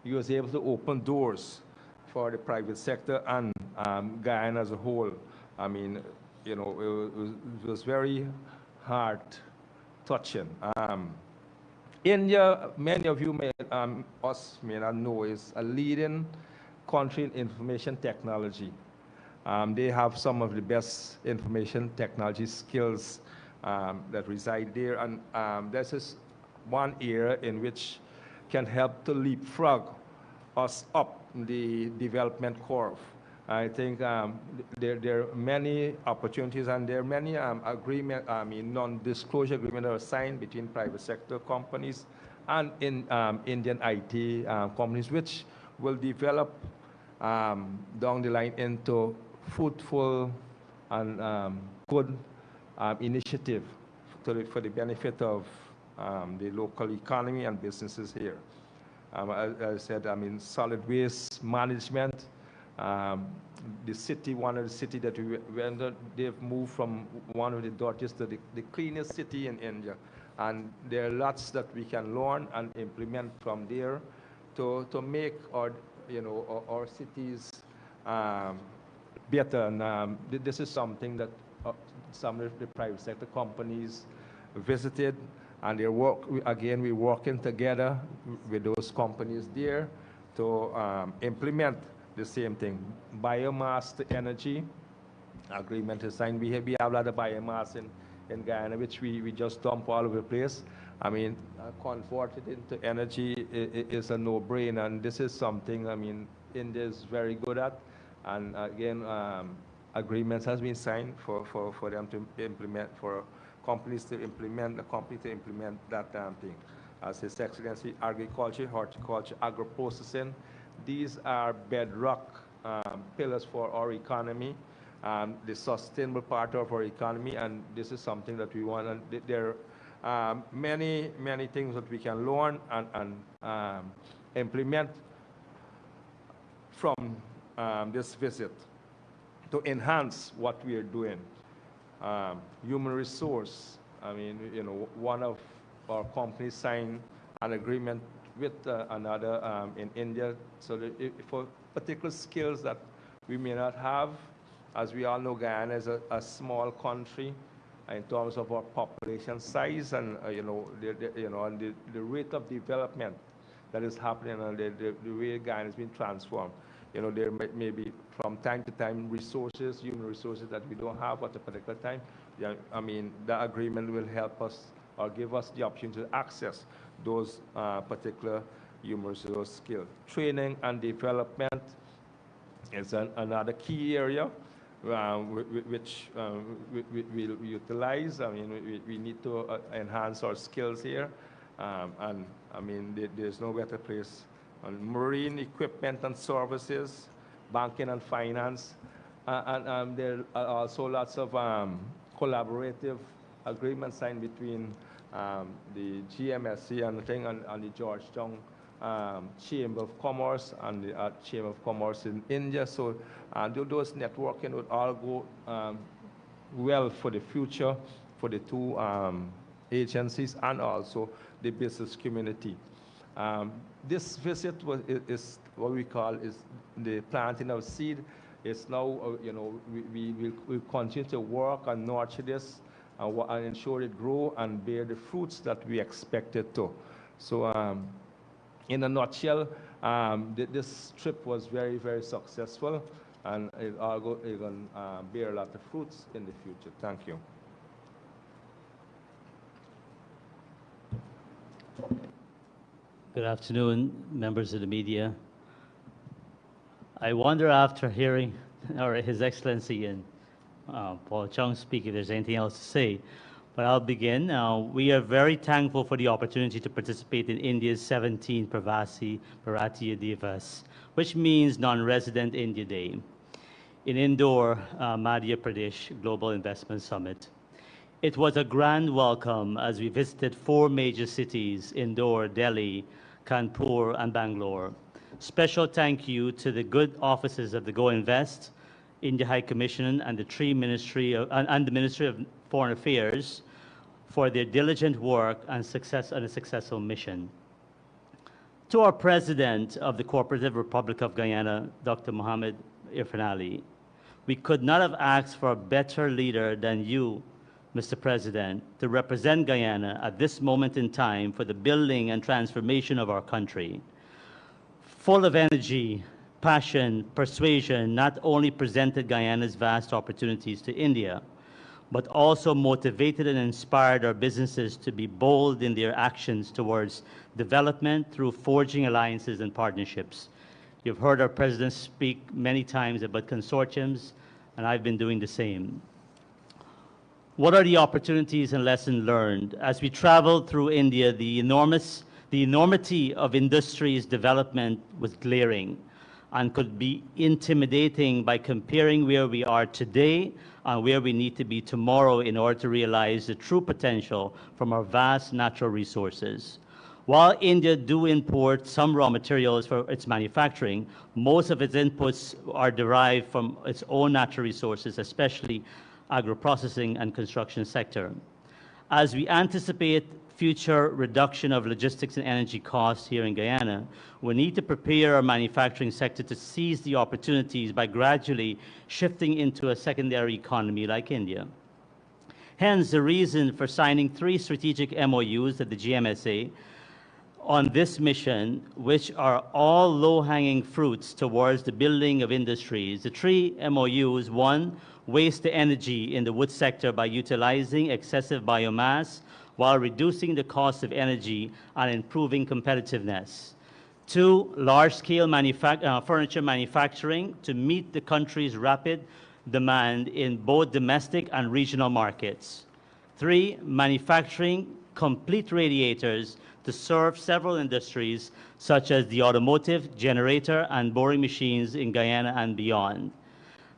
he was able to open doors for the private sector and Guyana as a whole. I mean, you know, it was very heart-touching. India, many of you may, may not know, is a leading country in information technology. They have some of the best information technology skills that reside there, and this is one area in which can help to leapfrog us up the development curve. I think there are many opportunities and there are many non-disclosure agreements that are signed between private sector companies and Indian IT companies, which will develop down the line into fruitful and good initiative for the benefit of the local economy and businesses here. As I said, I mean, solid waste management. The city, one of the cities that they've moved from one of the dirtiest to the cleanest city in India. And there are lots that we can learn and implement from there to make our, you know, our cities better. And this is something that some of the private sector companies visited, and we're working together with those companies there to implement the same thing. Biomass to energy agreement is signed. We have a lot of biomass in Guyana, which we just dump all over the place. I mean, convert it into energy is a no-brainer, and this is something, I mean, India is very good at. And again, agreements has been signed for them to implement, for companies to implement, the company to implement that thing. As His Excellency, agriculture, horticulture, agro-processing, these are bedrock pillars for our economy, the sustainable part of our economy, and this is something that we want. And there are many things that we can learn and implement from this visit to enhance what we are doing. Human resource, I mean, you know, one of our companies signed an agreement with another in India, so that for particular skills that we may not have. As we all know, Guyana is a small country in terms of our population size, and and the rate of development that is happening, and the way Guyana has been transformed. You know, there may be from time to time resources, human resources that we don't have at a particular time. Yeah, I mean, the agreement will help us or give us the opportunity to access those particular human resource skills. Training and development is another key area which we'll utilize. I mean, we need to enhance our skills here. And I mean, there's no better place. On marine equipment and services, banking and finance, and there are also lots of collaborative agreements signed between the GMSC and the Georgetown Chamber of Commerce and the Chamber of Commerce in India. So those networking would all go well for the future for the two agencies and also the business community. This visit is what we call is the planting of seed. It's now, we will continue to work and nurture this and ensure it grow and bear the fruits that we expect it to. So in a nutshell, this trip was very, very successful, and it's going to bear a lot of fruits in the future. Thank you. Good afternoon, members of the media. I wonder, after hearing His Excellency and Paul Chung speak, if there's anything else to say. But I'll begin. We are very thankful for the opportunity to participate in India's 17th Pravasi Bharatiya Divas, which means Non-Resident India Day, in Indore, Madhya Pradesh Global Investment Summit. It was a grand welcome as we visited 4 major cities: Indore, Delhi, Kanpur, and Bangalore. Special thank you to the good offices of the Go Invest, India High Commission, and the Ministry of Foreign Affairs for their diligent work and a successful mission. To our President of the Cooperative Republic of Guyana, Dr. Mohamed Irfan Ali, we could not have asked for a better leader than you, Mr. President, to represent Guyana at this moment in time for the building and transformation of our country. Full of energy, passion, persuasion, not only presented Guyana's vast opportunities to India, but also motivated and inspired our businesses to be bold in their actions towards development through forging alliances and partnerships. You've heard our President speak many times about consortiums, and I've been doing the same. What are the opportunities and lessons learned? As we traveled through India, the enormity of industry's development was glaring and could be intimidating by comparing where we are today and where we need to be tomorrow in order to realize the true potential from our vast natural resources. While India do import some raw materials for its manufacturing, most of its inputs are derived from its own natural resources, especially agro-processing and construction sector. As we anticipate future reduction of logistics and energy costs here in Guyana, we need to prepare our manufacturing sector to seize the opportunities by gradually shifting into a secondary economy like India. Hence, the reason for signing 3 strategic MOUs at the GMSA on this mission, which are all low-hanging fruits towards the building of industries. The 3 MOUs: 1, waste to energy in the wood sector by utilizing excessive biomass while reducing the cost of energy and improving competitiveness. 2, large-scale furniture manufacturing to meet the country's rapid demand in both domestic and regional markets. 3, manufacturing complete radiators to serve several industries such as the automotive, generator, and boring machines in Guyana and beyond.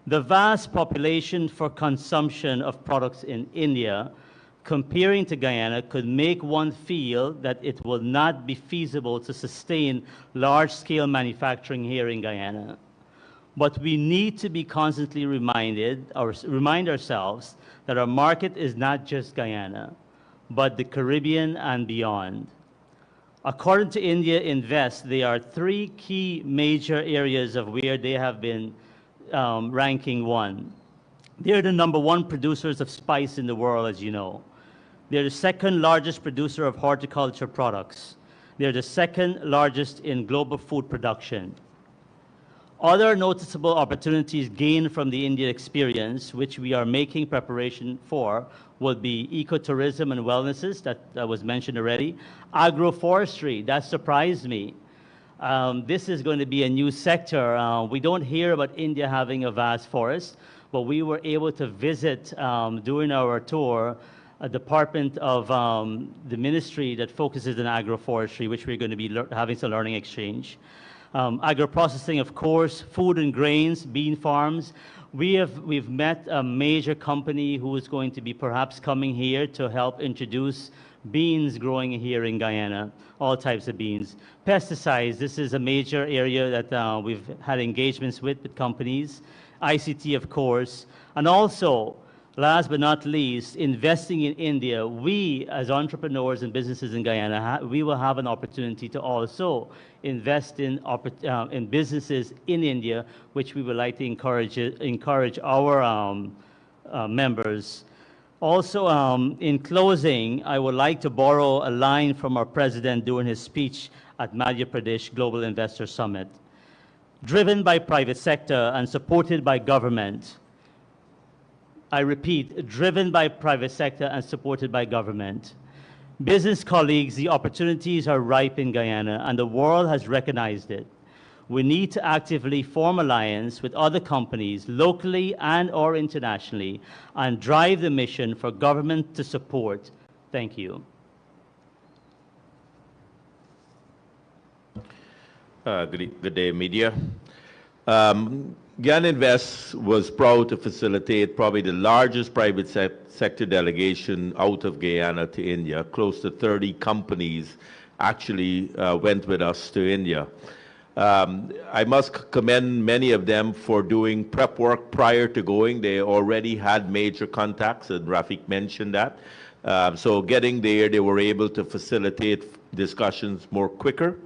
The vast population for consumption of products in India comparing to Guyana could make one feel that it will not be feasible to sustain large-scale manufacturing here in Guyana. But we need to be constantly remind ourselves that our market is not just Guyana, but the Caribbean and beyond. According to India Invest, there are 3 key major areas of where they have been ranking 1. They're the #1 producers of spice in the world, as you know. They're the 2nd largest producer of horticulture products. They're the 2nd largest in global food production. Other noticeable opportunities gained from the India experience, which we are making preparation for, will be ecotourism and wellnesses, that was mentioned already. Agroforestry, that surprised me. This is going to be a new sector. We don't hear about India having a vast forest, but we were able to visit during our tour a department of the ministry that focuses on agroforestry, which we're going to be having some learning exchange. Agro-processing, of course, food and grains, bean farms. We've met a major company who is going to be perhaps coming here to help introduce beans growing here in Guyana, all types of beans. Pesticides, this is a major area that we've had engagements with companies. ICT, of course, and also, last but not least, investing in India. We, as entrepreneurs and businesses in Guyana, we will have an opportunity to also invest in businesses in India, which we would like to encourage our members. Also, in closing, I would like to borrow a line from our president during his speech at Madhya Pradesh Global Investor Summit. Driven by private sector and supported by government, I repeat, driven by private sector and supported by government. Business colleagues, the opportunities are ripe in Guyana, and the world has recognized it. We need to actively form alliance with other companies, locally and or internationally, and drive the mission for government to support. Thank you. Good day, media. Guyana Invest was proud to facilitate probably the largest private sector delegation out of Guyana to India. Close to 30 companies actually went with us to India. I must commend many of them for doing prep work prior to going. They already had major contacts, and Rafik mentioned that. So getting there, they were able to facilitate discussions more quicker.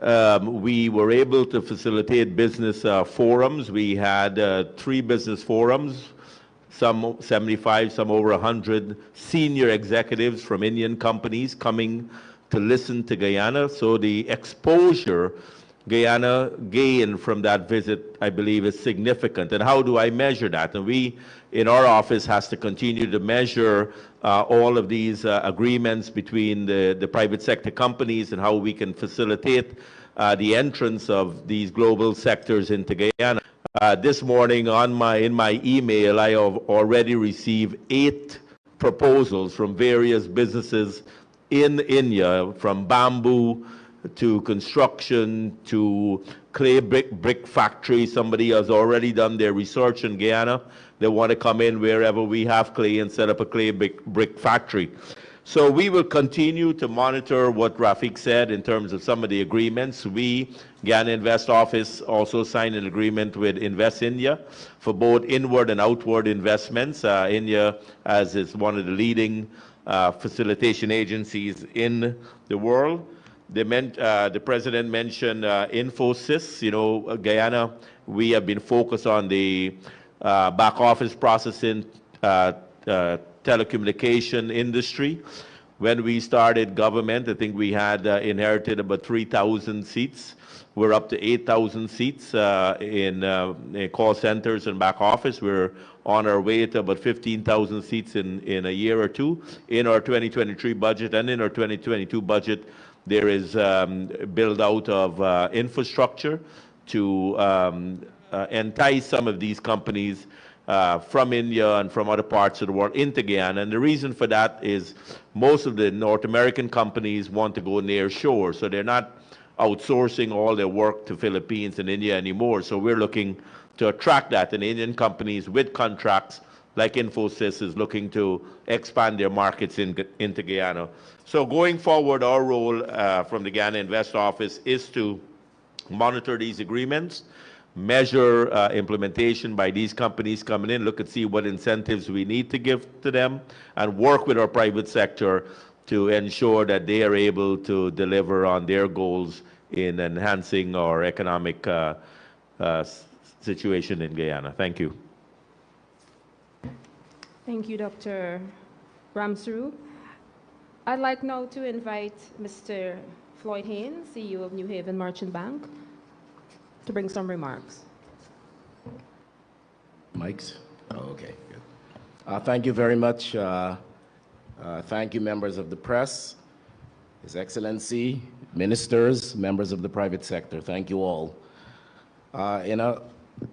We were able to facilitate business forums. We had 3 business forums, some 75, some over 100 senior executives from Indian companies coming to listen to Guyana. So the exposure Guyana gained from that visit, I believe, is significant. And how do I measure that? And we, in our office, has to continue to measure all of these agreements between the private sector companies and how we can facilitate the entrance of these global sectors into Guyana. This morning in my email, I have already received 8 proposals from various businesses in India, from bamboo to construction to clay brick factory. Somebody has already done their research in Guyana. They want to come in wherever we have clay and set up a clay brick factory. So we will continue to monitor what Rafiq said in terms of some of the agreements. We, Guyana Invest Office, also signed an agreement with Invest India for both inward and outward investments. India, as is one of the leading facilitation agencies in the world. The president mentioned Infosys. You know, Guyana, we have been focused on the back office processing, telecommunication industry. When we started government, I think we had inherited about 3,000 seats. We're up to 8,000 seats in call centers and back office. We're on our way to about 15,000 seats in a year or two. In our 2023 budget and in our 2022 budget, there is build out of infrastructure to entice some of these companies from India and from other parts of the world into Guyana. And the reason for that is most of the North American companies want to go near shore, so they're not outsourcing all their work to Philippines and India anymore. So we're looking to attract that, and Indian companies with contracts like Infosys is looking to expand their markets into Guyana. So going forward, our role from the Guyana Invest Office is to monitor these agreements, measure implementation by these companies coming in, look and see what incentives we need to give to them, and work with our private sector to ensure that they are able to deliver on their goals in enhancing our economic situation in Guyana. Thank you. Thank you, Dr. Ramsuru. I'd like now to invite Mr. Floyd Haynes, CEO of New Haven Merchant Bank, to bring some remarks. Mics? Oh, okay, good. Thank you very much. Thank you, members of the press, His Excellency, ministers, members of the private sector. Thank you all. In a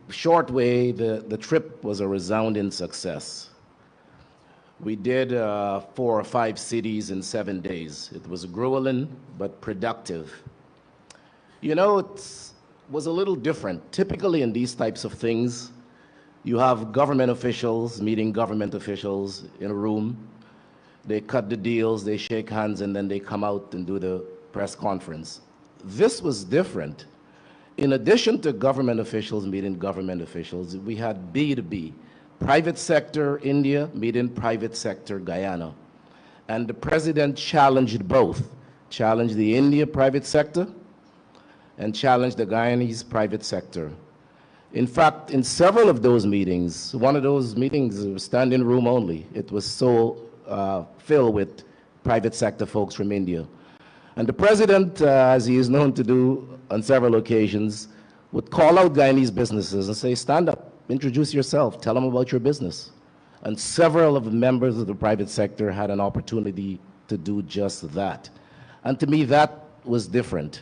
short way, the trip was a resounding success. We did 4 or 5 cities in 7 days. It was grueling, but productive. You know, it was a little different. Typically in these types of things, you have government officials meeting government officials in a room. They cut the deals, they shake hands, and then they come out and do the press conference. This was different. In addition to government officials meeting government officials, we had B2B. Private sector India meeting private sector Guyana. And the president challenged both. Challenged the India private sector and challenged the Guyanese private sector. In fact, in several of those meetings, one of those meetings was standing room only. It was so filled with private sector folks from India. And the president, as he is known to do on several occasions, would call out Guyanese businesses and say, stand up, introduce yourself, tell them about your business. And several of the members of the private sector had an opportunity to do just that. And to me, that was different.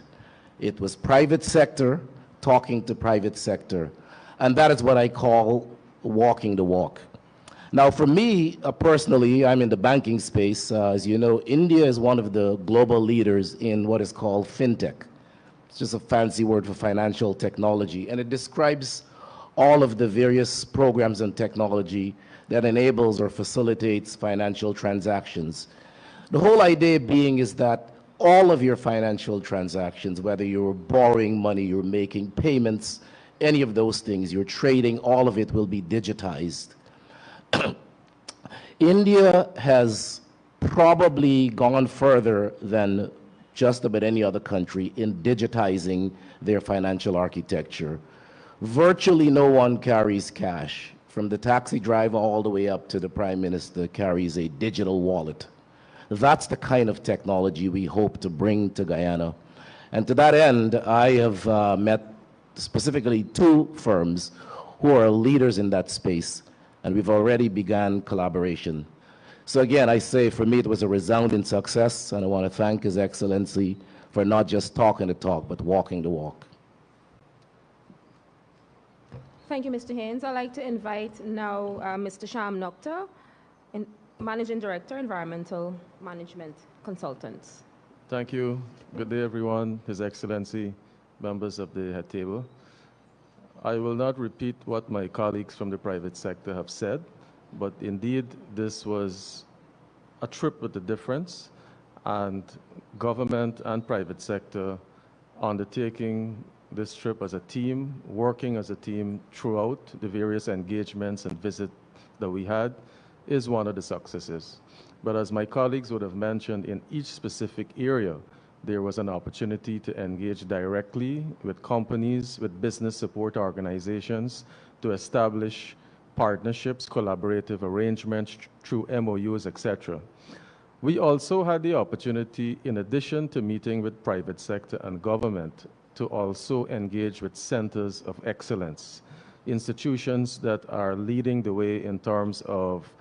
It was private sector talking to private sector. And that is what I call walking the walk. Now, for me, personally, I'm in the banking space. As you know, India is one of the global leaders in what is called fintech. It's just a fancy word for financial technology. And it describes all of the various programs and technology that enables or facilitates financial transactions. The whole idea being is that all of your financial transactions, whether you're borrowing money, you're making payments, any of those things, you're trading, all of it will be digitized. India has probably gone further than just about any other country in digitizing their financial architecture. Virtually no one carries cash. From the taxi driver all the way up to the Prime Minister carries a digital wallet. That's the kind of technology we hope to bring to Guyana. And to that end, I have met specifically 2 firms who are leaders in that space, and we've already begun collaboration. So again, I say for me it was a resounding success, and I want to thank His Excellency for not just talking the talk, but walking the walk. Thank you, Mr. Haynes. I'd like to invite now Mr. Sham Nokta, Managing Director, Environmental Management Consultants. Thank you. Good day, everyone. His Excellency, members of the head table. I will not repeat what my colleagues from the private sector have said, but indeed, this was a trip with a difference, and government and private sector undertaking this trip as a team, working as a team throughout the various engagements and visits that we had, is one of the successes. But as my colleagues would have mentioned, in each specific area, there was an opportunity to engage directly with companies, with business support organizations, to establish partnerships, collaborative arrangements through MOUs, etc. We also had the opportunity, in addition to meeting with private sector and government, to also engage with centers of excellence, institutions that are leading the way in terms of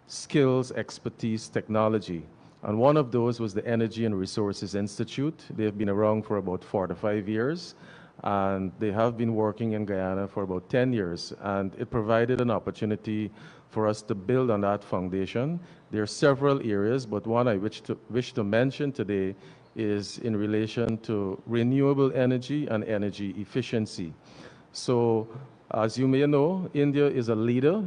skills, expertise, technology. And one of those was the Energy and Resources Institute. They've been around for about 4 to 5 years, and they have been working in Guyana for about 10 years. And it provided an opportunity for us to build on that foundation. There are several areas, but one I wish to mention today is in relation to renewable energy and energy efficiency. So, as you may know, India is a leader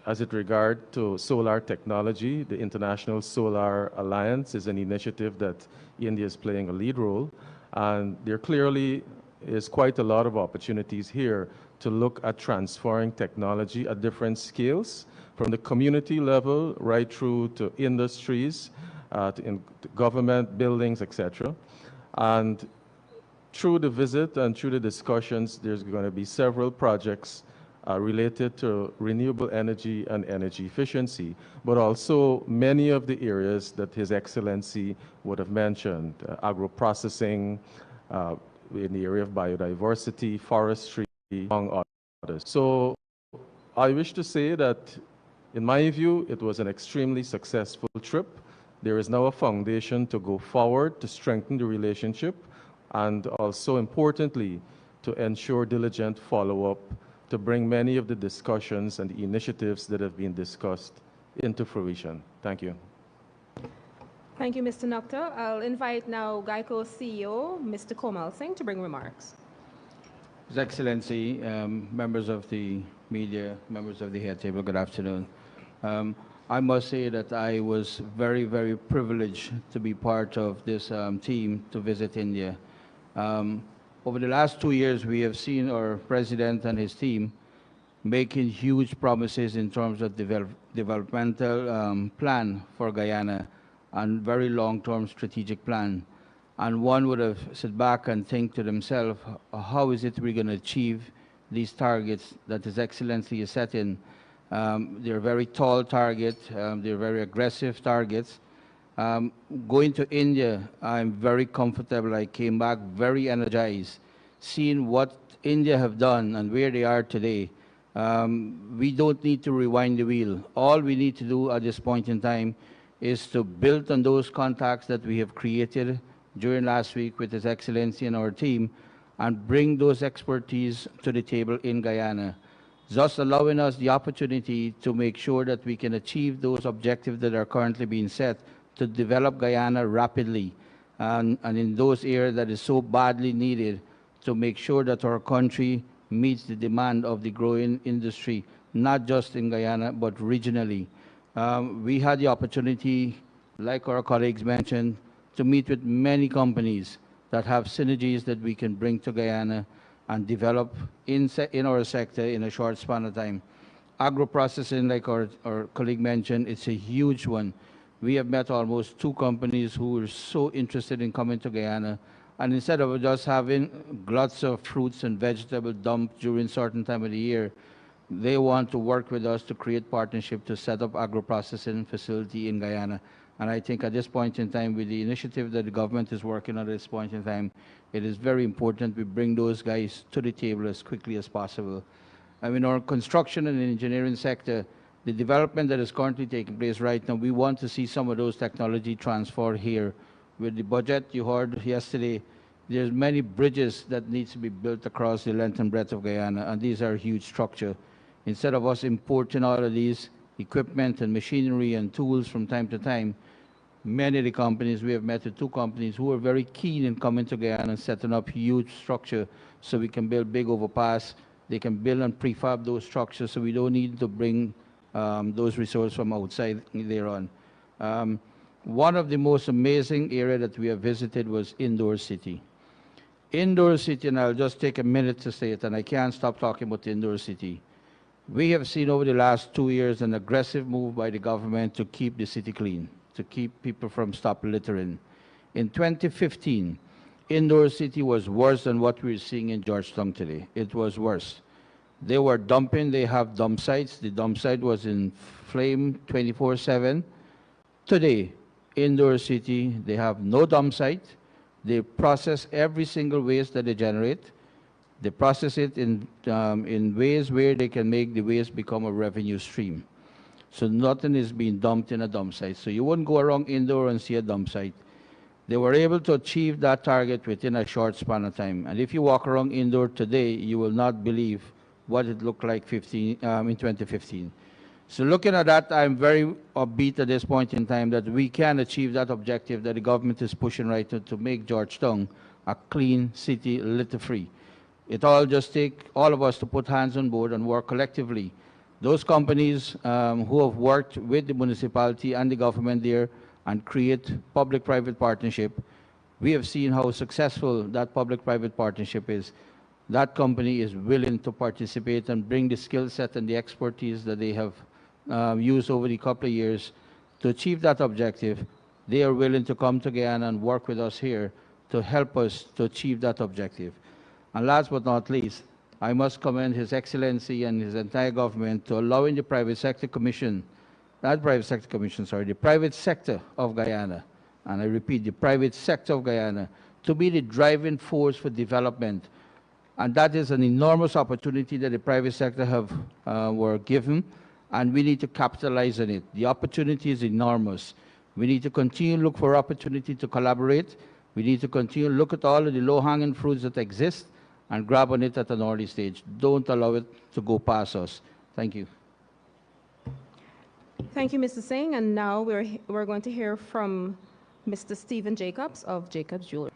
as it regards to solar technology. The International Solar Alliance is an initiative that India is playing a lead role, and there clearly is quite a lot of opportunities here to look at transferring technology at different scales, from the community level right through to industries, to government buildings, etc. And through the visit and through the discussions, there's going to be several projects related to renewable energy and energy efficiency, but also many of the areas that His Excellency would have mentioned, agro-processing, in the area of biodiversity, forestry, among others. So I wish to say that, in my view, it was an extremely successful trip. There is now a foundation to go forward, to strengthen the relationship, and also, importantly, to ensure diligent follow-up to bring many of the discussions and the initiatives that have been discussed into fruition. Thank you. Thank you, Mr. Nokta. I'll invite now GEICO CEO, Mr. Komal Singh, to bring remarks. His Excellency, members of the media, members of the head table, good afternoon. I must say that I was very, very privileged to be part of this team to visit India. Over the last 2 years, we have seen our president and his team making huge promises in terms of developmental plan for Guyana and very long-term strategic plan. And one would have sit back and think to themselves, how is it we're going to achieve these targets that His Excellency is setting? They're very tall targets, they're very aggressive targets. Going to India, I'm very comfortable. I came back very energized, seeing what India have done and where they are today. We don't need to rewind the wheel. All we need to do at this point in time is to build on those contacts that we have created during last week with His Excellency and our team, and bring those expertise to the table in Guyana, thus allowing us the opportunity to make sure that we can achieve those objectives that are currently being set to develop Guyana rapidly, and in those areas that is so badly needed, to make sure that our country meets the demand of the growing industry, not just in Guyana, but regionally. We had the opportunity, like our colleagues mentioned, to meet with many companies that have synergies that we can bring to Guyana and develop in our sector in a short span of time. Agro-processing, like our colleague mentioned, it's a huge one. We have met almost 2 companies who are so interested in coming to Guyana. And instead of just having lots of fruits and vegetables dumped during certain time of the year, they want to work with us to create partnership to set up agro-processing facility in Guyana. And I think at this point in time, with the initiative that the government is working on at this point in time, it is very important we bring those guys to the table as quickly as possible. I mean, our construction and engineering sector, the development that is currently taking place right now, we want to see some of those technology transfer here. With the budget you heard yesterday, there's many bridges that needs to be built across the length and breadth of Guyana, and these are huge structure. Instead of us importing all of these equipment and machinery and tools from time to time, many of the companies, we have met with 2 companies who are very keen in coming to Guyana and setting up huge structure so we can build big overpass. They can build and prefab those structures so we don't need to bring those resources from outside thereon. One of the most amazing area that we have visited was Indore City. Indore City, and I'll just take a minute to say it, and I can't stop talking about Indore City. We have seen over the last 2 years an aggressive move by the government to keep the city clean, to keep people from stop littering. In 2015, Indore City was worse than what we're seeing in Georgetown today. It was worse. They were dumping, they have dump sites. The dump site was in flame 24/7. Today, Indore City, they have no dump site. They process every single waste that they generate. They process it in ways where they can make the waste become a revenue stream. So nothing is being dumped in a dump site. So you wouldn't go around Indore and see a dump site. They were able to achieve that target within a short span of time. And if you walk around Indore today, you will not believe what it looked like in 2015. So looking at that, I'm very upbeat at this point in time that we can achieve that objective that the government is pushing right now to make Georgetown a clean city, litter-free. It all just takes all of us to put hands on board and work collectively. Those companies who have worked with the municipality and the government there and create public-private partnership, we have seen how successful that public-private partnership is. That company is willing to participate and bring the skill set and the expertise that they have used over the couple of years to achieve that objective. They are willing to come to Guyana and work with us here to help us to achieve that objective. And last but not least, I must commend His Excellency and his entire government to allowing the private sector commission, not private sector commission, sorry, the private sector of Guyana, and I repeat, the private sector of Guyana, to be the driving force for development. And that is an enormous opportunity that the private sector were given, and we need to capitalize on it. The opportunity is enormous. We need to continue to look for opportunity to collaborate. We need to continue to look at all of the low-hanging fruits that exist and grab on it at an early stage. Don't allow it to go past us. Thank you. Thank you, Mr. Singh. And now we're going to hear from Mr. Stephen Jacobs of Jacobs Jewelry.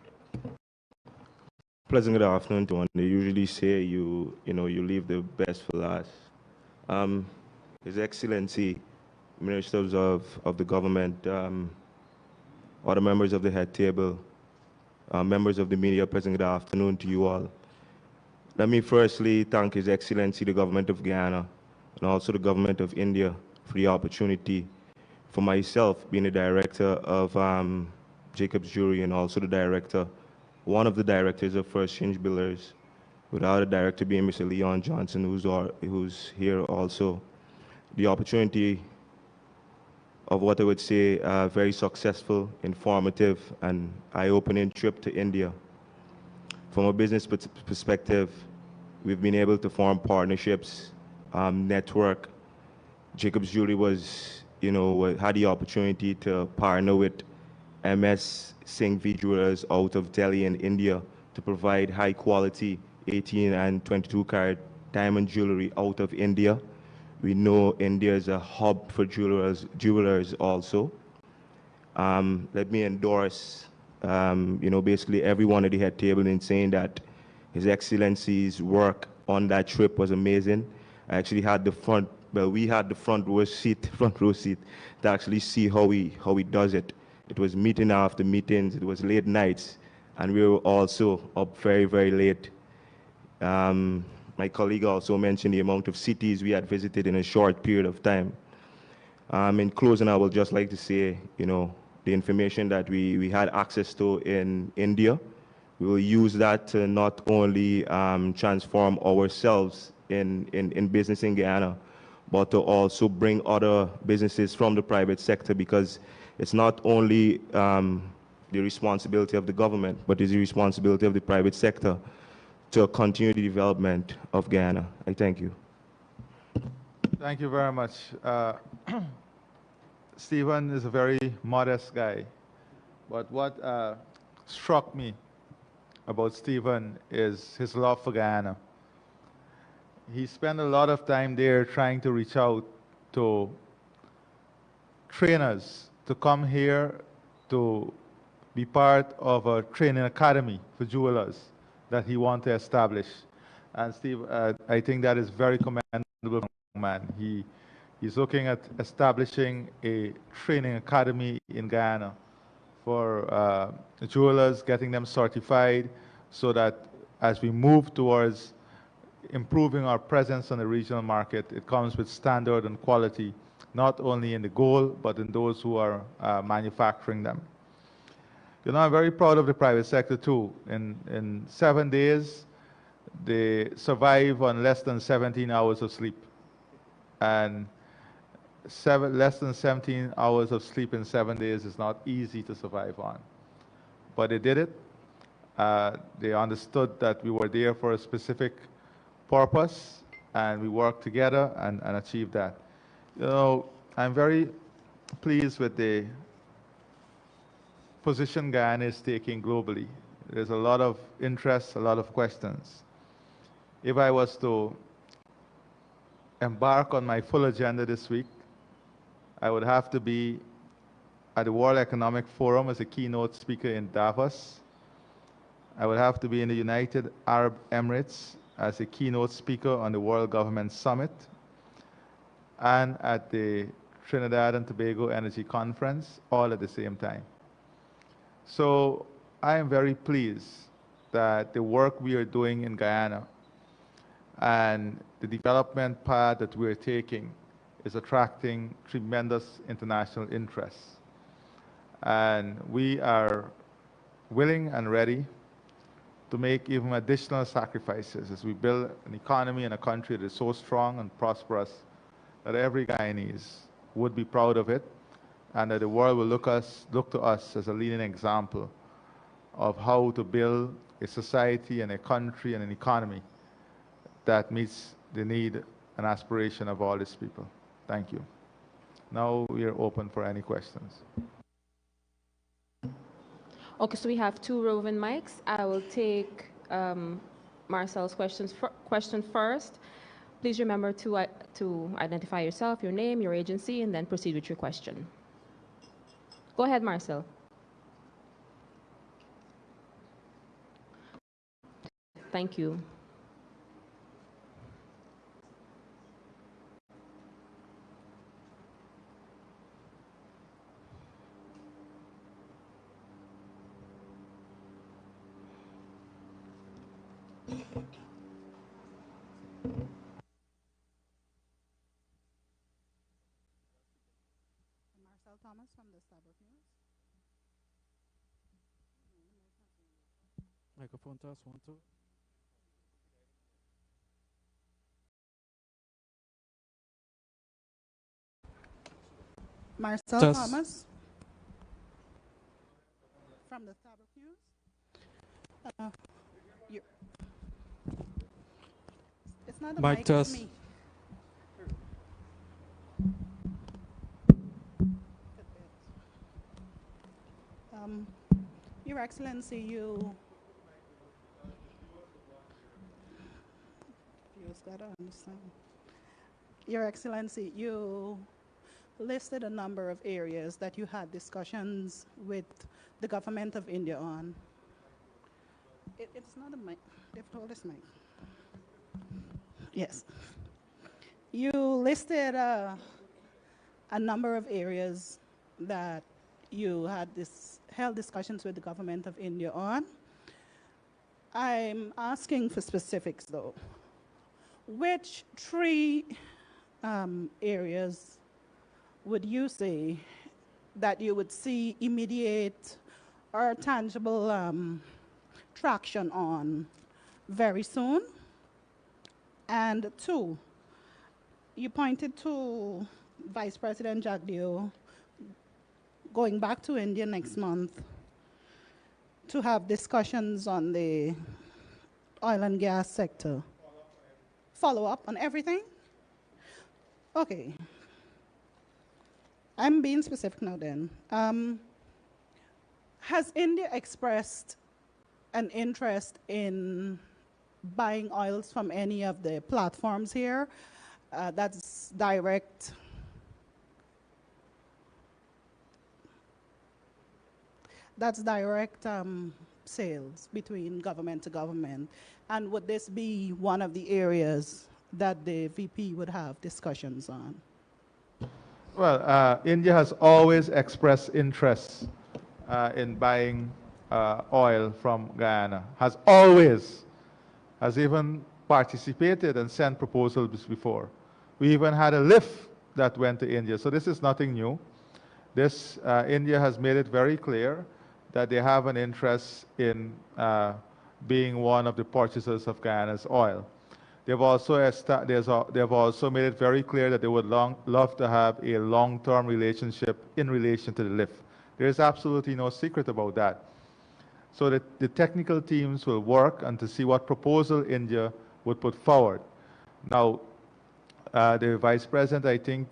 Pleasant good afternoon to one. They usually say you leave the best for last. His Excellency, ministers of the government, all the members of the head table, members of the media, pleasant good afternoon to you all. Let me firstly thank His Excellency, the government of Guyana, and also the government of India for the opportunity for myself being the director of Jacobs Jewelry and also one of the directors of First Change Builders, without a director being Mr. Leon Johnson, who's here also. The opportunity of what I would say a very successful, informative, and eye-opening trip to India. From a business perspective, we've been able to form partnerships, network. Jacobs Jewelry had the opportunity to partner with MS Singhvi Jewelers out of Delhi in India to provide high quality 18 and 22 karat diamond jewelry out of India. We know India is a hub for jewelers also. Let me endorse basically everyone at the head table in saying that His Excellency's work on that trip was amazing. I actually had we had the front row seat to actually see how he does it. It was meeting after meetings, it was late nights, and we were also up very, very late. My colleague also mentioned the amount of cities we had visited in a short period of time. In closing, I would just like to say, the information that we had access to in India, we will use that to not only transform ourselves in business in Guyana, but to also bring other businesses from the private sector, because it's not only the responsibility of the government, but it's the responsibility of the private sector to continue the development of Guyana. I thank you. Thank you very much. Stephen is a very modest guy, but what struck me about Stephen is his love for Guyana. He spent a lot of time there trying to reach out to trainers to come here to be part of a training academy for jewelers that he wants to establish. And Steve, I think that is very commendable, man. He's looking at establishing a training academy in Guyana for jewelers, getting them certified, so that as we move towards improving our presence on the regional market, it comes with standard and quality, not only in the gold, but in those who are manufacturing them. I'm very proud of the private sector too. In 7 days, they survive on less than 17 hours of sleep. And less than 17 hours of sleep in 7 days is not easy to survive on. But they did it. They understood that we were there for a specific purpose, and we worked together and achieved that. I'm very pleased with the position Guyana is taking globally. There's a lot of interest, a lot of questions. If I was to embark on my full agenda this week, I would have to be at the World Economic Forum as a keynote speaker in Davos. I would have to be in the United Arab Emirates as a keynote speaker on the World Government Summit, and at the Trinidad and Tobago Energy Conference, all at the same time. So I am very pleased that the work we are doing in Guyana and the development path that we are taking is attracting tremendous international interest. And we are willing and ready to make even additional sacrifices as we build an economy and a country that is so strong and prosperous that every Guyanese would be proud of it, and that the world will look to us as a leading example of how to build a society and a country and an economy that meets the need and aspiration of all these people. Thank you. Now we are open for any questions. Okay, so we have 2 roving mics. I will take Marcel's question first. Please remember to identify yourself, your name, your agency, and then proceed with your question. Go ahead, Marcel. Thank you. Thomas from the Starbuck News. Microphone test, 1, 2. Marcel Test. Thomas from the Starbuck News. It's not a Mic mic, test. it's me. Your Excellency, you gotta understand. Your Excellency, you listed a number of areas that you had discussions with the government of India on. It's not a mic. They've told us mic. Yes. You listed a number of areas that you had held discussions with the government of India on. I'm asking for specifics, though. Which 3 areas would you say that you would see immediate or tangible traction on very soon? And two, you pointed to Vice President Jagdeo going back to India next month to have discussions on the oil and gas sector. Follow up on everything? Okay. I'm being specific now then. Has India expressed an interest in buying oils from any of the platforms here? That's direct sales between government to government. And would this be one of the areas that the VP would have discussions on? Well, India has always expressed interest in buying oil from Guyana, has always, has even participated and sent proposals before. We even had a lift that went to India, so this is nothing new. India has made it very clear that they have an interest in being one of the purchasers of Guyana's oil. They've also made it very clear that they would love to have a long-term relationship in relation to the lift. There is absolutely no secret about that. So the technical teams will work and to see what proposal India would put forward. Now, the Vice President, I think,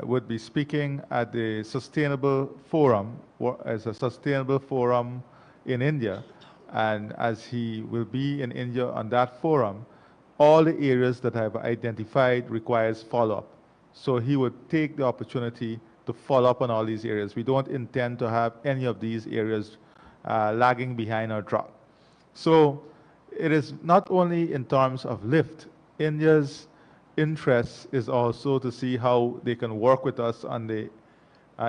would be speaking at the Sustainable Forum, as a Sustainable Forum in India. And as he will be in India on that forum, all the areas that I've identified requires follow-up. So he would take the opportunity to follow up on all these areas. We don't intend to have any of these areas lagging behind or drop. So it is not only in terms of lift. India's interest is also to see how they can work with us on the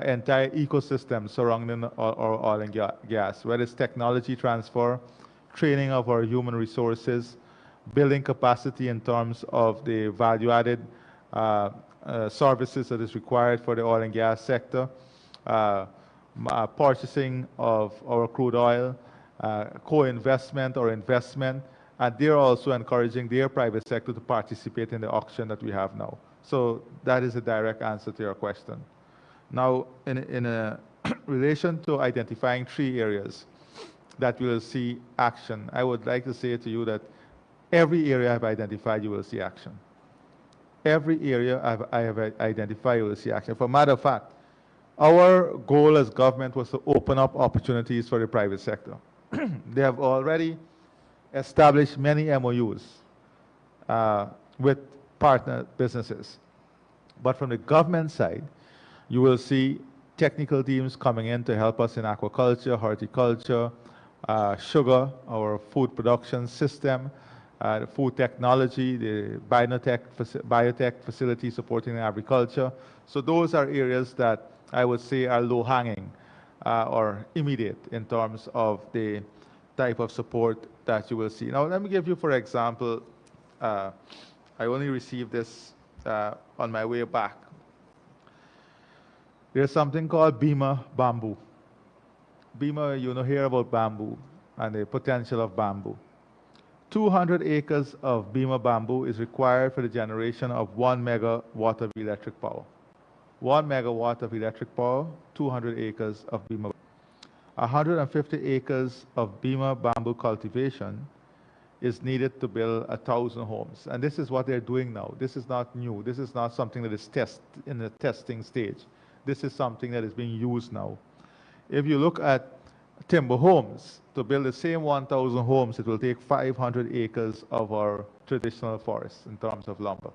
entire ecosystem surrounding our oil and gas, whether it's technology transfer, training of our human resources, building capacity in terms of the value-added services that is required for the oil and gas sector, purchasing of our crude oil, co-investment or investment, and they're also encouraging their private sector to participate in the auction that we have now. So that is a direct answer to your question. Now, in relation to identifying 3 areas that we will see action, I would like to say to you that every area I've identified, you will see action. Every area I have identified, you will see action. For a matter of fact, our goal as government was to open up opportunities for the private sector. They have already established many MOUs with partner businesses. But from the government side, you will see technical teams coming in to help us in aquaculture, horticulture, sugar, food production system, food technology, the biotech facility supporting agriculture. So those are areas that I would say are low-hanging or immediate in terms of the type of support that you will see. Now, let me give you, for example, I only received this on my way back. There's something called Bima Bamboo. Bima, you know, hear about bamboo and the potential of bamboo. 200 acres of Bima Bamboo is required for the generation of 1 megawatt of electric power. 1 megawatt of electric power, 200 acres of Bima. 150 acres of Bima Bamboo cultivation is needed to build 1,000 homes. And this is what they're doing now. This is not new. This is not something that is in the testing stage. This is something that is being used now. If you look at timber homes, to build the same 1,000 homes, it will take 500 acres of our traditional forests in terms of lumber.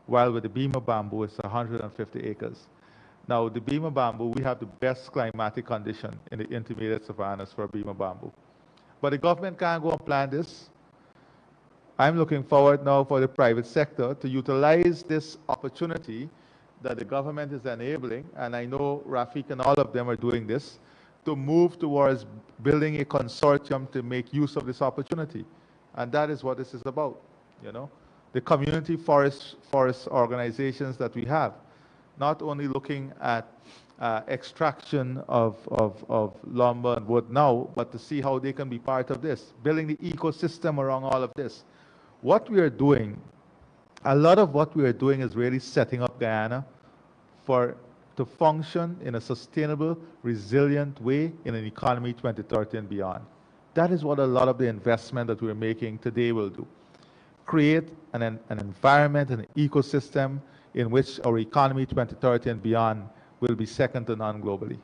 While with the Bima Bamboo, it's 150 acres. Now, the Bima Bamboo, we have the best climatic condition in the intermediate savannas for Bima Bamboo. But the government can't go and plan this. I'm looking forward now for the private sector to utilize this opportunity that the government is enabling, and I know Rafik and all of them are doing this, to move towards building a consortium to make use of this opportunity. And that is what this is about, you know. The community forest organizations that we have, not only looking at extraction of lumber and wood now, but to see how they can be part of this, building the ecosystem around all of this. What we are doing, a lot of what we are doing is really setting up Guyana to function in a sustainable, resilient way in an economy 2030 and beyond. That is what a lot of the investment that we're making today will do. Create an environment, an ecosystem in which our economy 2030 and beyond will be second to none globally.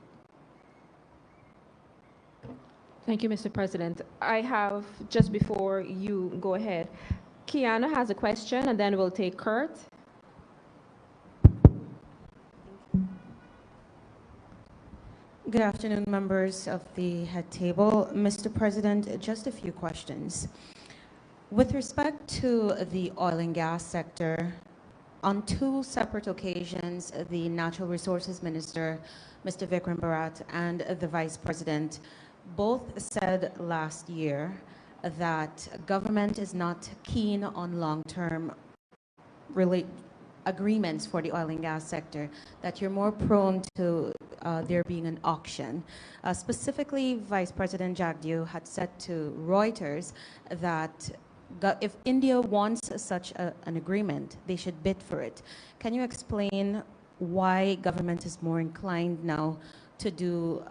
Thank you, Mr. President. I have, just before you go ahead, Kiana has a question, and then we'll take Kurt. Good afternoon, members of the head table. Mr. President, just a few questions. With respect to the oil and gas sector, on two separate occasions, the Natural Resources Minister, Mr. Vikram Bharat, and the Vice President both said last year that government is not keen on long-term agreements for the oil and gas sector, that you're more prone to there being an auction. Specifically, Vice President Jagdeo had said to Reuters that if India wants such an agreement, they should bid for it. Can you explain why government is more inclined now to do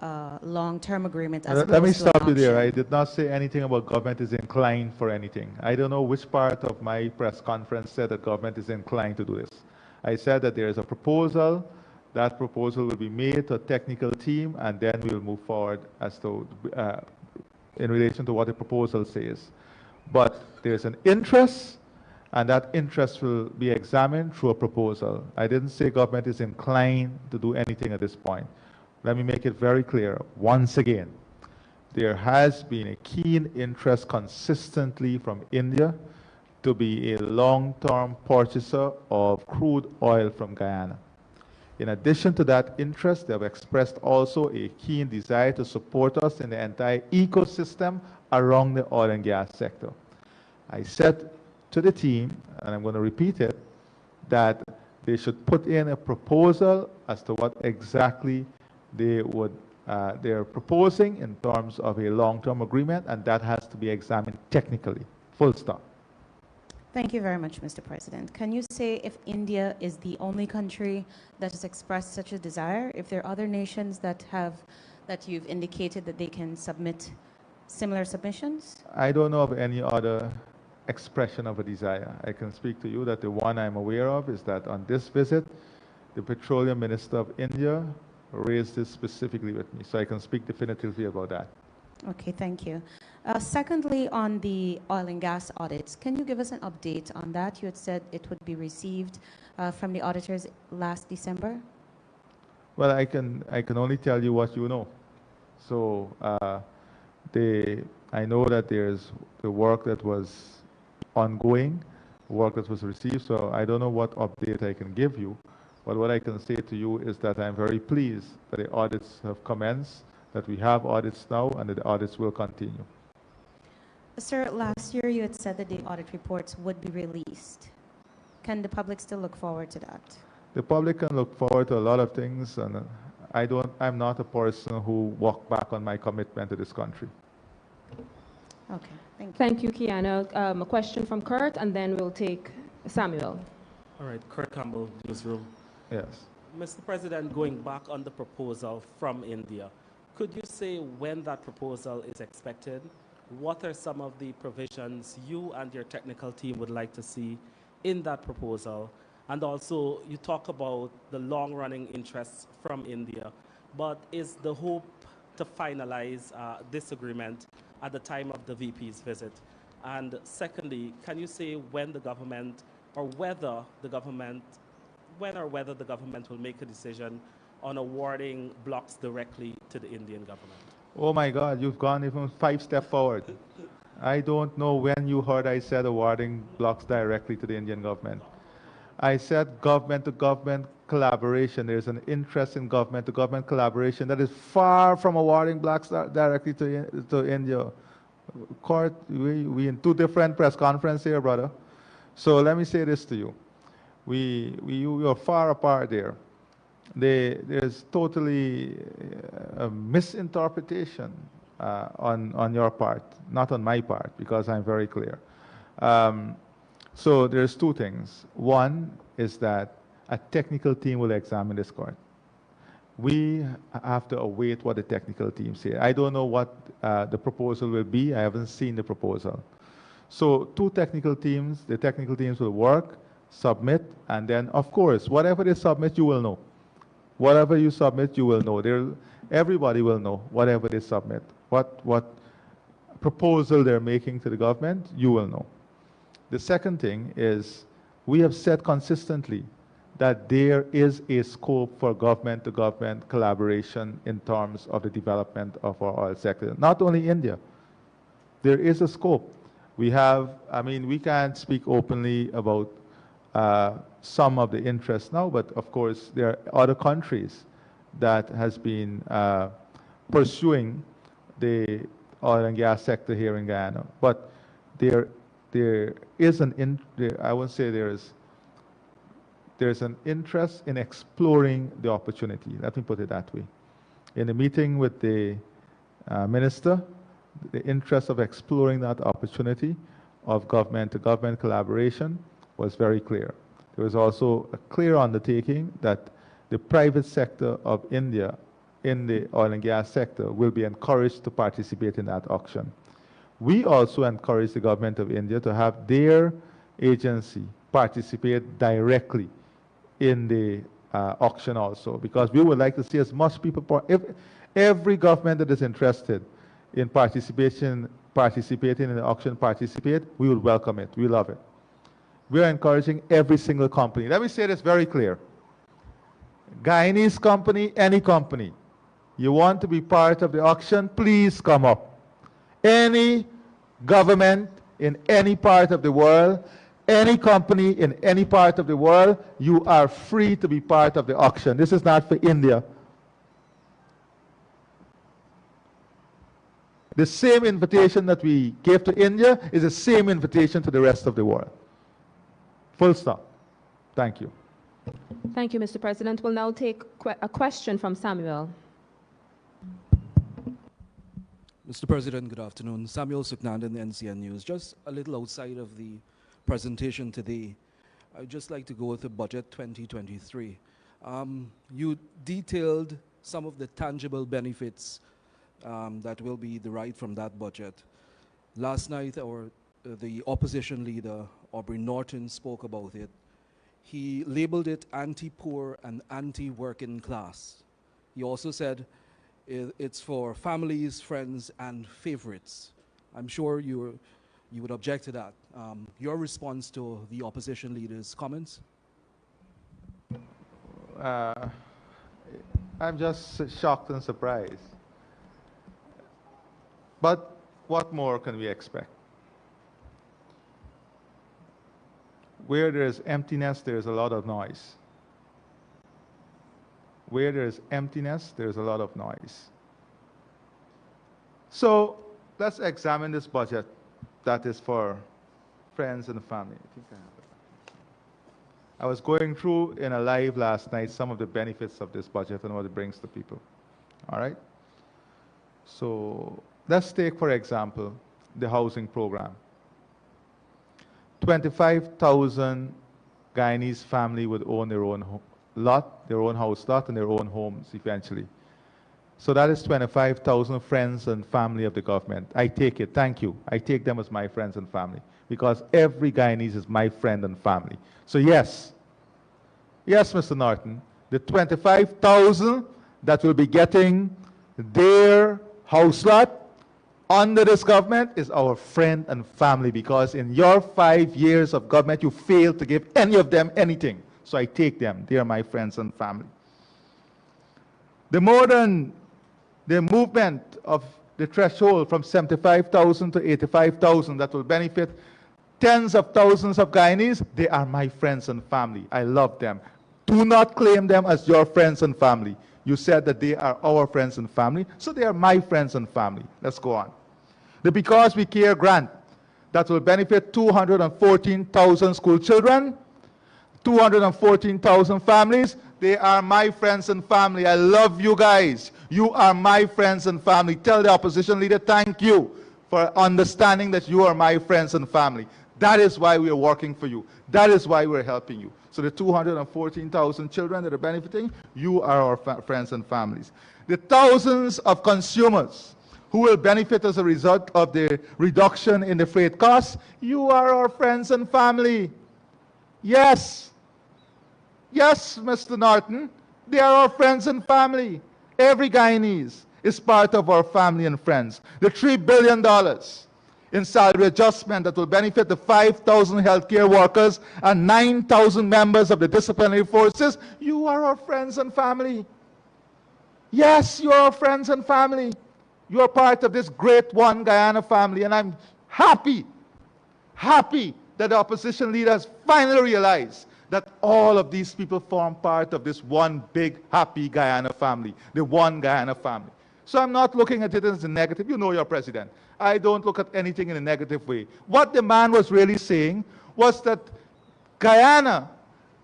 long-term agreements as opposed to Let me an stop you there. auction? I did not say anything about government is inclined for anything. I don't know which part of my press conference said that government is inclined to do this. I said that there is a proposal. That proposal will be made to a technical team, and then we will move forward as to in relation to what the proposal says. But there's an interest, and that interest will be examined through a proposal. I didn't say government is inclined to do anything at this point. Let me make it very clear. Once again, there has been a keen interest consistently from India to be a long-term purchaser of crude oil from Guyana. In addition to that interest, they have expressed also a keen desire to support us in the entire ecosystem around the oil and gas sector. I said to the team, and I'm going to repeat it, that they should put in a proposal as to what exactly they're proposing in terms of a long-term agreement, and that has to be examined technically. Full stop. Thank you very much, Mr. President. Can you say if India is the only country that has expressed such a desire? If there are other nations that you've indicated that they can submit similar submissions? I don't know of any other expression of a desire. I can speak to you that the one I'm aware of is that on this visit, the Petroleum Minister of India raised this specifically with me, so I can speak definitively about that. Okay, thank you. Secondly, on the oil and gas audits, can you give us an update on that? You had said it would be received from the auditors last December. Well, I can only tell you what you know. So I know that there's the work that was ongoing, work that was received, so I don't know what update I can give you. But what I can say to you is that I'm very pleased that the audits have commenced, that we have audits now, and that the audits will continue. Sir, last year you had said that the audit reports would be released. Can the public still look forward to that? The public can look forward to a lot of things, and I'm not a person who walked back on my commitment to this country. Okay, thank you. Thank you, Kiana. A question from Kurt, and then we'll take Samuel. All right, Kurt Campbell, newsroom. Yes. Mr. President, going back on the proposal from India, could you say when that proposal is expected? What are some of the provisions you and your technical team would like to see in that proposal? And also, you talk about the long-running interests from India, but is the hope to finalize this agreement at the time of the VP's visit? And secondly, can you say when the government, or whether the government, when or whether the government will make a decision on awarding blocks directly to the Indian government? Oh my God, you've gone even 5 steps forward. I don't know when you heard I said awarding blocks directly to the Indian government. I said government-to-government collaboration. There's an interest in government-to-government collaboration that is far from awarding blocks directly to India. Court, we in 2 different press conferences here, brother. So let me say this to you. We are far apart there. there's totally a misinterpretation on your part, not on my part, because I'm very clear. So there's two things. One is that a technical team will examine this court. We have to await what the technical team say. I don't know what the proposal will be. I haven't seen the proposal. So two technical teams, the technical teams will work, submit, and then, of course, whatever they submit, you will know. Whatever you submit, you will know. Everybody will know whatever they submit. What proposal they're making to the government, you will know. The second thing is we have said consistently that there is a scope for government-to-government collaboration in terms of the development of our oil sector. Not only India. There is a scope. We have, I mean, we can't speak openly about some of the interests now, but of course there are other countries that has been pursuing the oil and gas sector here in Guyana. But there is I would say there's an interest in exploring the opportunity. Let me put it that way. In the meeting with the minister, the interest of exploring that opportunity of government-to-government collaboration was very clear. There was also a clear undertaking that the private sector of India in the oil and gas sector will be encouraged to participate in that auction. We also encourage the government of India to have their agency participate directly in the auction also, because we would like to see as much people, every government that is interested in participating in the auction we would welcome it. We love it. We are encouraging every single company. Let me say this very clear. Guyanese company, any company, you want to be part of the auction, please come up. Any government in any part of the world, any company in any part of the world, you are free to be part of the auction. This is not for India. The same invitation that we gave to India is the same invitation to the rest of the world. Full stop. Thank you. Thank you, Mr. President. We'll now take a question from Samuel. Mr. President, good afternoon. Samuel Suknandan, NCN News. Just a little outside of the presentation today, I'd just like to go with the budget 2023. You detailed some of the tangible benefits that will be derived from that budget. Last night, the opposition leader, Aubrey Norton, spoke about it. He labeled it anti-poor and anti-working class. He also said it's for families, friends, and favorites. I'm sure you would object to that. Your response to the opposition leader's comments? I'm just shocked and surprised. But what more can we expect? Where there is emptiness, there is a lot of noise. Where there is emptiness, there is a lot of noise. So let's examine this budget that is for friends and family. I was going through in a live last night some of the benefits of this budget and what it brings to people. All right? So let's take, for example, the housing program. 25,000 Guyanese family would own their own lot, their own house lot, and their own homes eventually. So that is 25,000 friends and family of the government. I take it, thank you. I take them as my friends and family because every Guyanese is my friend and family. So yes, Mr. Norton, the 25,000 that will be getting their house lot under this government is our friend and family because in your 5 years of government, you failed to give any of them anything. So I take them. They are my friends and family. The movement of the threshold from 75,000 to 85,000 that will benefit tens of thousands of Guyanese, they are my friends and family. I love them. Do not claim them as your friends and family. You said that they are our friends and family, so they are my friends and family. Let's go on. The Because We Care grant that will benefit 214,000 school children, 214,000 families, They are my friends and family. I love you guys. You are my friends and family. Tell the opposition leader, thank you for understanding that you are my friends and family. That is why we are working for you. That is why we're helping you. So the 214,000 children that are benefiting, you are our friends and families. The thousands of consumers who will benefit as a result of the reduction in the freight costs, you are our friends and family. Yes. Yes, Mr. Norton, they are our friends and family. Every Guyanese is part of our family and friends. The $3 billion in salary adjustment that will benefit the 5,000 healthcare workers and 9,000 members of the disciplinary forces, you are our friends and family. Yes, you are our friends and family. You are part of this great One Guyana family, and I'm happy that the opposition leader has finally realized that all of these people form part of this one big, happy Guyana family, the One Guyana family. So I'm not looking at it as a negative. You know your president. I don't look at anything in a negative way. What the man was really saying was that Guyana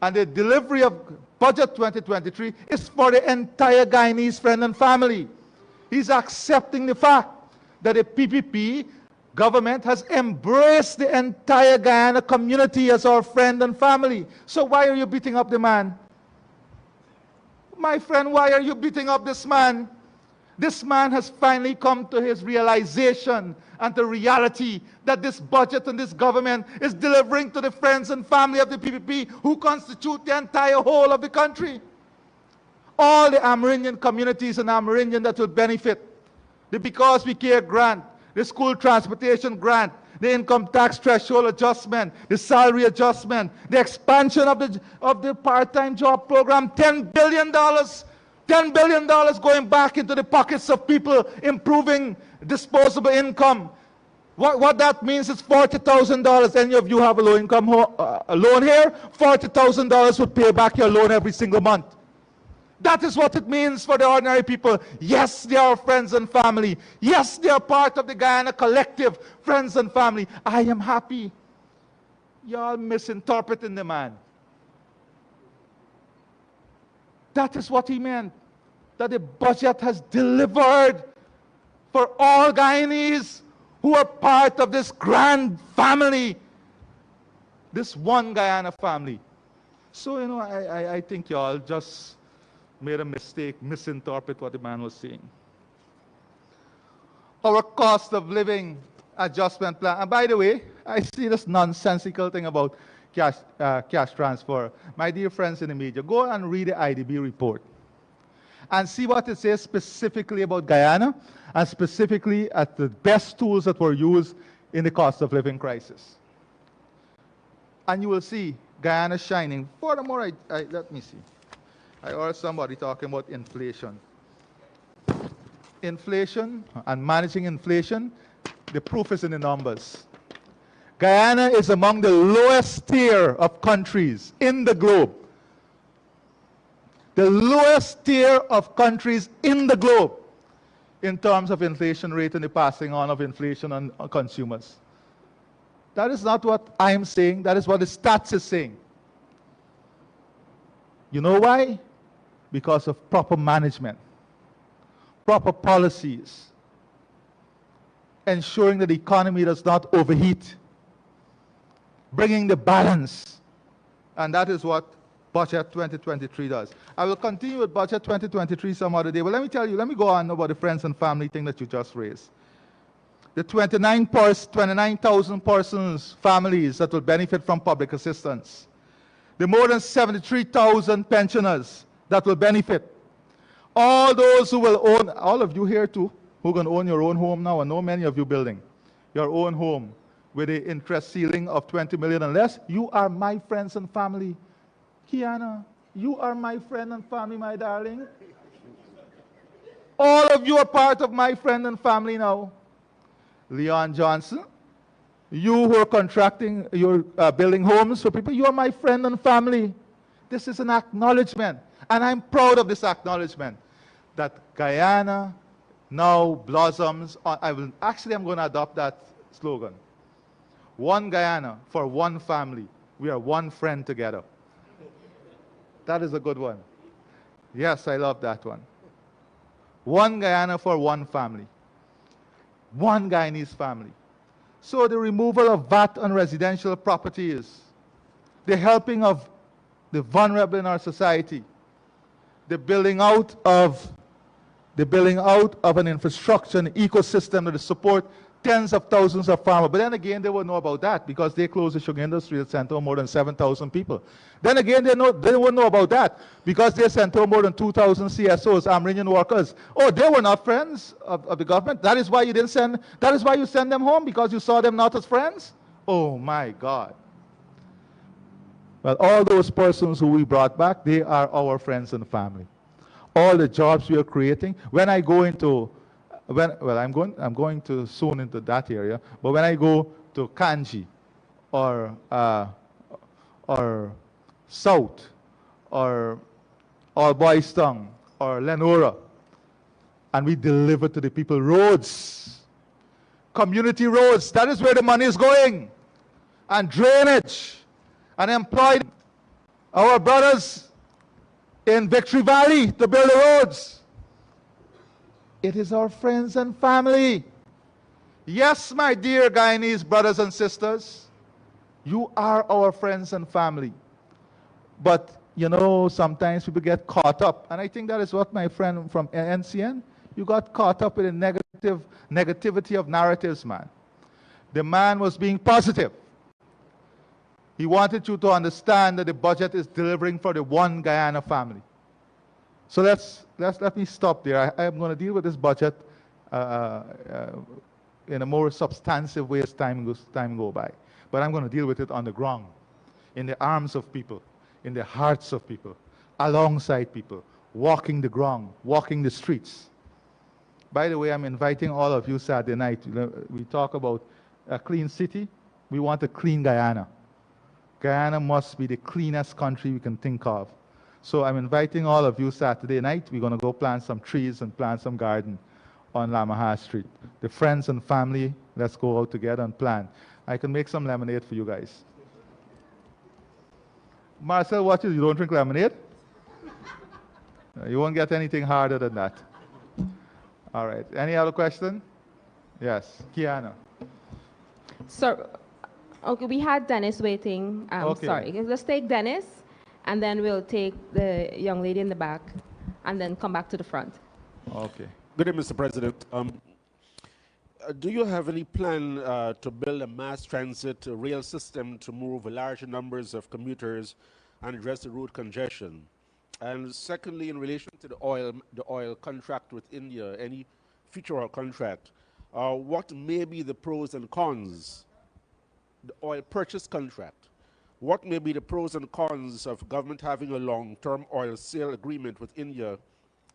and the delivery of Budget 2023 is for the entire Guyanese friend and family. He's accepting the fact that the PPP government has embraced the entire Guyana community as our friend and family. So why are you beating up the man? My friend, why are you beating up this man? This man has finally come to his realization and the reality that this budget and this government is delivering to the friends and family of the PPP who constitute the entire whole of the country. All the Amerindian communities and Amerindian that will benefit. The Because We Care grant, the school transportation grant, the income tax threshold adjustment, the salary adjustment, the expansion of the part-time job program, $10 billion. $10 billion going back into the pockets of people, improving disposable income. What that means is $40,000. Any of you have a low-income loan here? $40,000 would pay back your loan every single month. That is what it means for the ordinary people. Yes, they are friends and family. Yes, they are part of the Guyana collective, friends and family. I am happy. Y'all misinterpreting the man. That is what he meant. That the budget has delivered for all Guyanese who are part of this grand family, this One Guyana family. So, you know, I think y'all just made a mistake, misinterpret what the man was saying. Our cost of living adjustment plan. And by the way, I see this nonsensical thing about cash transfer. My dear friends in the media, go and read the IDB report and see what it says specifically about Guyana and specifically at the best tools that were used in the cost of living crisis. And you will see Guyana shining. Furthermore, let me see. I heard somebody talking about inflation. Inflation and managing inflation, the proof is in the numbers. Guyana is among the lowest tier of countries in the globe. The lowest tier of countries in the globe in terms of inflation rate and the passing on of inflation on consumers. That is not what I'm saying. That is what the stats is saying. You know why? Because of proper management, proper policies, ensuring that the economy does not overheat, bringing the balance. And that is what Budget 2023 does. I will continue with Budget 2023 some other day, but let me tell you, let me go on about the friends and family thing that you just raised. The 29,000 persons, families that will benefit from public assistance. The more than 73,000 pensioners that will benefit. All those who will own, all of you here too, who are going to own your own home now, I know many of you building your own home with the interest ceiling of 20 million and less, you are my friends and family. Kiana, you are my friend and family, my darling. All of you are part of my friend and family now. Leon Johnson, you who are contracting, you're building homes for people, you are my friend and family. This is an acknowledgement, and I'm proud of this acknowledgement, that Guyana now blossoms. I'm going to adopt that slogan. One Guyana for one family. We are one friend together. That is a good one. Yes, I love that one. One Guyana for one family. One Guyanese family. So the removal of VAT on residential properties, the helping of the vulnerable in our society, the building out of an infrastructure, an ecosystem that support tens of thousands of farmers. But then again, they won't know about that because they closed the sugar industry that sent home more than 7,000 people. Then again, they won't know about that because they sent home more than 2,000 CSOs, Amrinian workers. Oh, they were not friends of the government. That is why you send them home, because you saw them not as friends? Oh my God. Well, all those persons who we brought back, they are our friends and family. All the jobs we are creating. When I go into I'm going to soon into that area. But when I go to Kanji, or South, or Boys Town, or Lenora, and we deliver to the people roads, community roads. That is where the money is going, and drainage, and employ our brothers in Victory Valley to build the roads. It is our friends and family. Yes, my dear Guyanese brothers and sisters, you are our friends and family. But, you know, sometimes people get caught up. And I think that is what my friend from NCN, you got caught up with the negativity of narratives, man. The man was being positive. He wanted you to understand that the budget is delivering for the one Guyana family. So let me stop there. I am going to deal with this budget in a more substantive way as time go by. But I'm going to deal with it on the ground, in the arms of people, in the hearts of people, alongside people, walking the ground, walking the streets. By the way, I'm inviting all of you Saturday night. We talk about a clean city. We want a clean Guyana. Guyana must be the cleanest country we can think of. So I'm inviting all of you Saturday night. We're going to go plant some trees and plant some garden on Lamaha Street. The friends and family, let's go out together and plant. I can make some lemonade for you guys. Marcel watches, you don't drink lemonade? You won't get anything harder than that. All right. Any other question? Yes. Kiana. So, okay, we had Dennis waiting. Okay. Sorry. Let's take Dennis, and then we'll take the young lady in the back, and then come back to the front. Okay. Good day, Mr. President. Do you have any plan to build a mass transit rail system to move large numbers of commuters and address the road congestion? And secondly, in relation to the oil contract with India, any future oil contract, what may be the pros and cons, the oil purchase contract? What may be the pros and cons of government having a long-term oil sale agreement with India,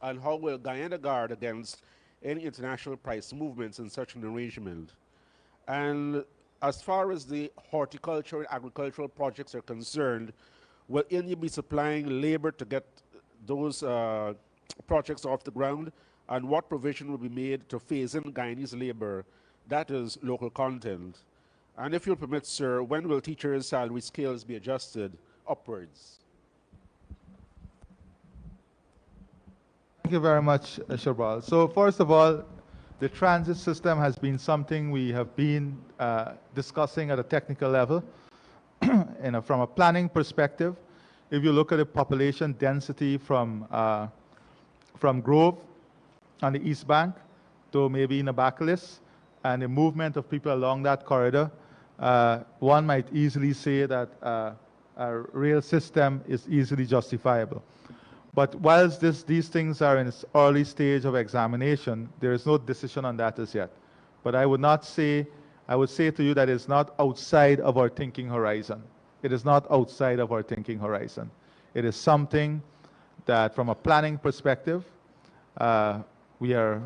and how will Guyana guard against any international price movements in such an arrangement? And as far as the horticulture and agricultural projects are concerned, will India be supplying labor to get those projects off the ground? And what provision will be made to phase in Guyanese labor, that is local content? And if you'll permit, sir, when will teachers' salary scales be adjusted upwards? Thank you very much, Shabal. So first of all, the transit system has been something we have been discussing at a technical level. From a planning perspective, if you look at the population density from Grove on the East Bank to maybe Nabakalis, and the movement of people along that corridor, one might easily say that a rail system is easily justifiable. But whilst these things are in its early stage of examination, there is no decision on that as yet. But I would say to you that it's not outside of our thinking horizon. It is not outside of our thinking horizon. It is something that, from a planning perspective, we are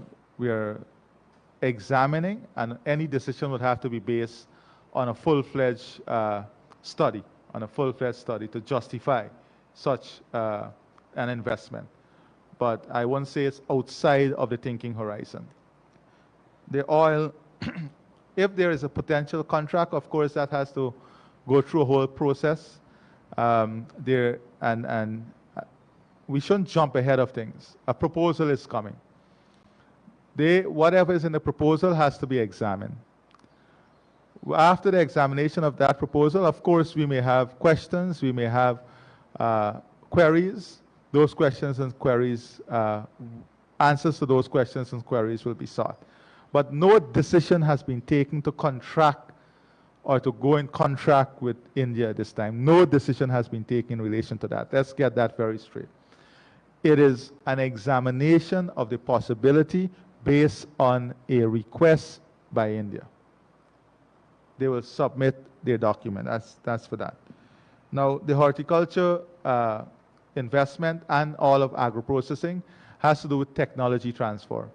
examining, and any decision would have to be based on a full-fledged study, to justify such an investment. But I won't say it's outside of the thinking horizon. The oil, if there is a potential contract, of course that has to go through a whole process. we shouldn't jump ahead of things. A proposal is coming. Whatever is in the proposal has to be examined. After the examination of that proposal, of course, we may have questions, we may have queries. Those questions and queries, answers to those questions and queries will be sought. But no decision has been taken to contract or to go in contract with India at this time. No decision has been taken in relation to that. Let's get that very straight. It is an examination of the possibility based on a request by India. They will submit their document. That's for that. Now, the horticulture investment and all of agro-processing has to do with technology transfer.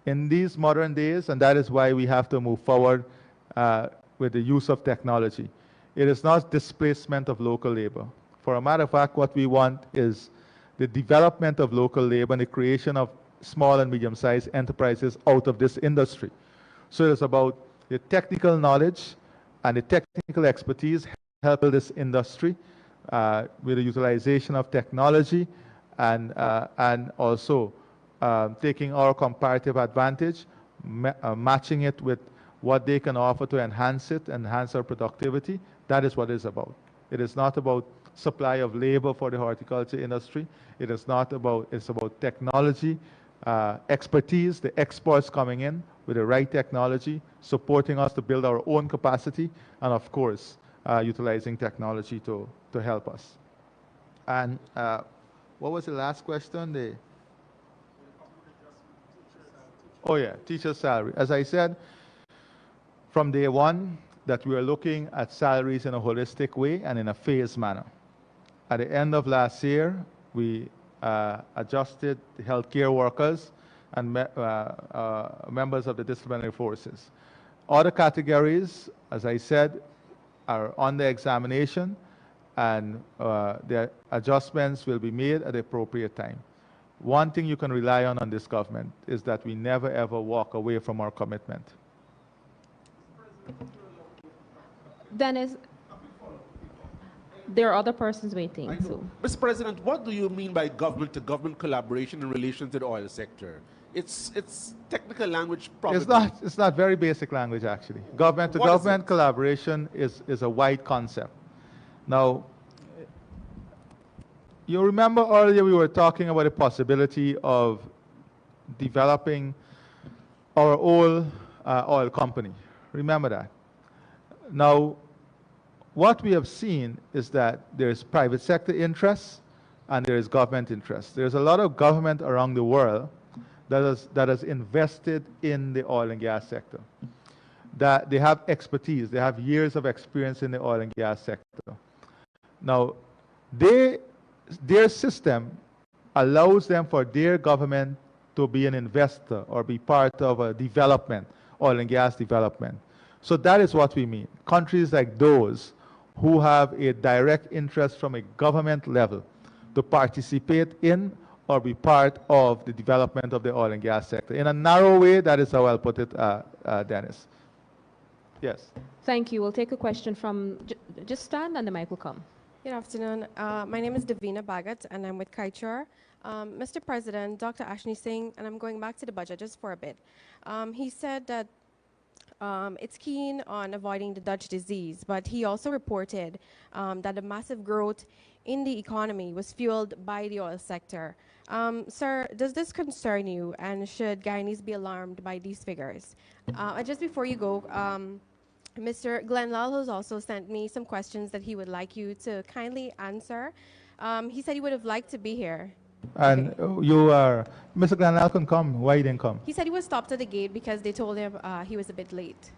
In these modern days, and that is why we have to move forward with the use of technology. It is not displacement of local labor. For a matter of fact, what we want is the development of local labor and the creation of small and medium-sized enterprises out of this industry. So it's about the technical knowledge and the technical expertise help build this industry with the utilization of technology and also taking our comparative advantage, matching it with what they can offer to enhance our productivity. That is what it is about. It is not about supply of labor for the horticulture industry. It is not about, it's about technology, expertise, the experts coming in with the right technology, supporting us to build our own capacity, and of course, utilizing technology to help us. And what was the last question? Oh yeah, teacher salary. As I said, from day one, that we are looking at salaries in a holistic way and in a phased manner. At the end of last year, we adjusted the healthcare workers and members of the disciplinary forces. Other categories, as I said, are under examination, and the adjustments will be made at the appropriate time. One thing you can rely on this government is that we never ever walk away from our commitment. Dennis, there are other persons waiting. So. Mr. President, what do you mean by government-to-government collaboration in relation to the oil sector? It's technical language probably. It's not very basic language, actually. Government-to-government collaboration is a wide concept. Now, you remember earlier we were talking about the possibility of developing our own oil company. Remember that. Now, what we have seen is that there is private sector interests and there is government interest. There's a lot of government around the world that has invested in the oil and gas sector. That they have expertise, they have years of experience in the oil and gas sector. Now, their system allows them for their government to be an investor or be part of a development, oil and gas development. So that is what we mean. Countries like those who have a direct interest from a government level to participate in or be part of the development of the oil and gas sector. In a narrow way, that is how I'll put it, Dennis. Yes. Thank you. We'll take a question from, just stand and the mic will come. Good afternoon. My name is Davina Bhagat and I'm with Kaichor. Mr. President, Dr. Ashni Singh, and I'm going back to the budget just for a bit. He said that it's keen on avoiding the Dutch disease, but he also reported that the massive growth in the economy was fueled by the oil sector. Sir, does this concern you, and should Guyanese be alarmed by these figures? And just before you go, Mr. Glenn Lal has also sent me some questions that he would like you to kindly answer. He said he would have liked to be here. And you are, Mr. Glenn Lal can come. Why he didn't come? He said he was stopped at the gate because they told him he was a bit late.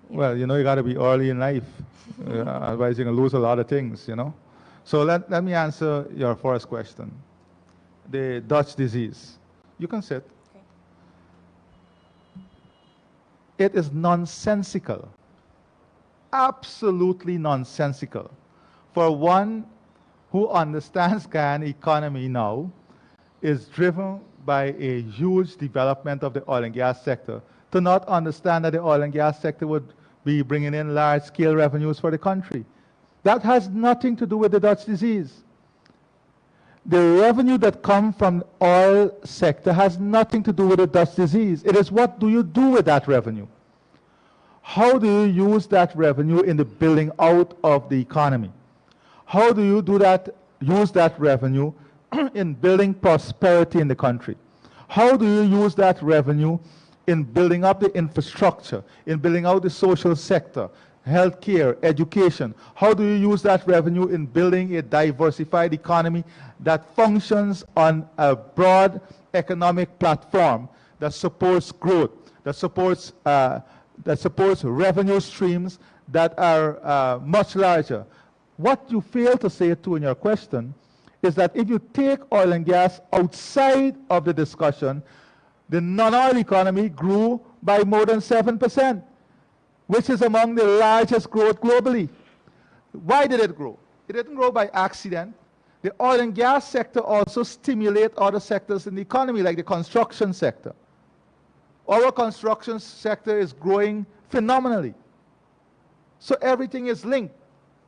Well, you know, you got to be early in life. Otherwise, you're going to lose a lot of things, you know. So let me answer your first question. The Dutch disease. You can sit. Okay. It is nonsensical. Absolutely nonsensical. For one who understands Guyana economy now, is driven by a huge development of the oil and gas sector, to not understand that the oil and gas sector would be bringing in large-scale revenues for the country. That has nothing to do with the Dutch disease. the revenue that comes from the oil sector has nothing to do with the dust disease. It is what do you do with that revenue? How do you use that revenue in the building out of the economy? How do you use that revenue in building prosperity in the country? How do you use that revenue in building up the infrastructure, in building out the social sector, healthcare, education? How do you use that revenue in building a diversified economy that functions on a broad economic platform that supports growth, that supports revenue streams that are much larger? What you fail to say to in your question is that if you take oil and gas outside of the discussion, the non-oil economy grew by more than 7%, which is among the largest growth globally. Why did it grow? It didn't grow by accident. The oil and gas sector also stimulates other sectors in the economy, like the construction sector. Our construction sector is growing phenomenally. So everything is linked.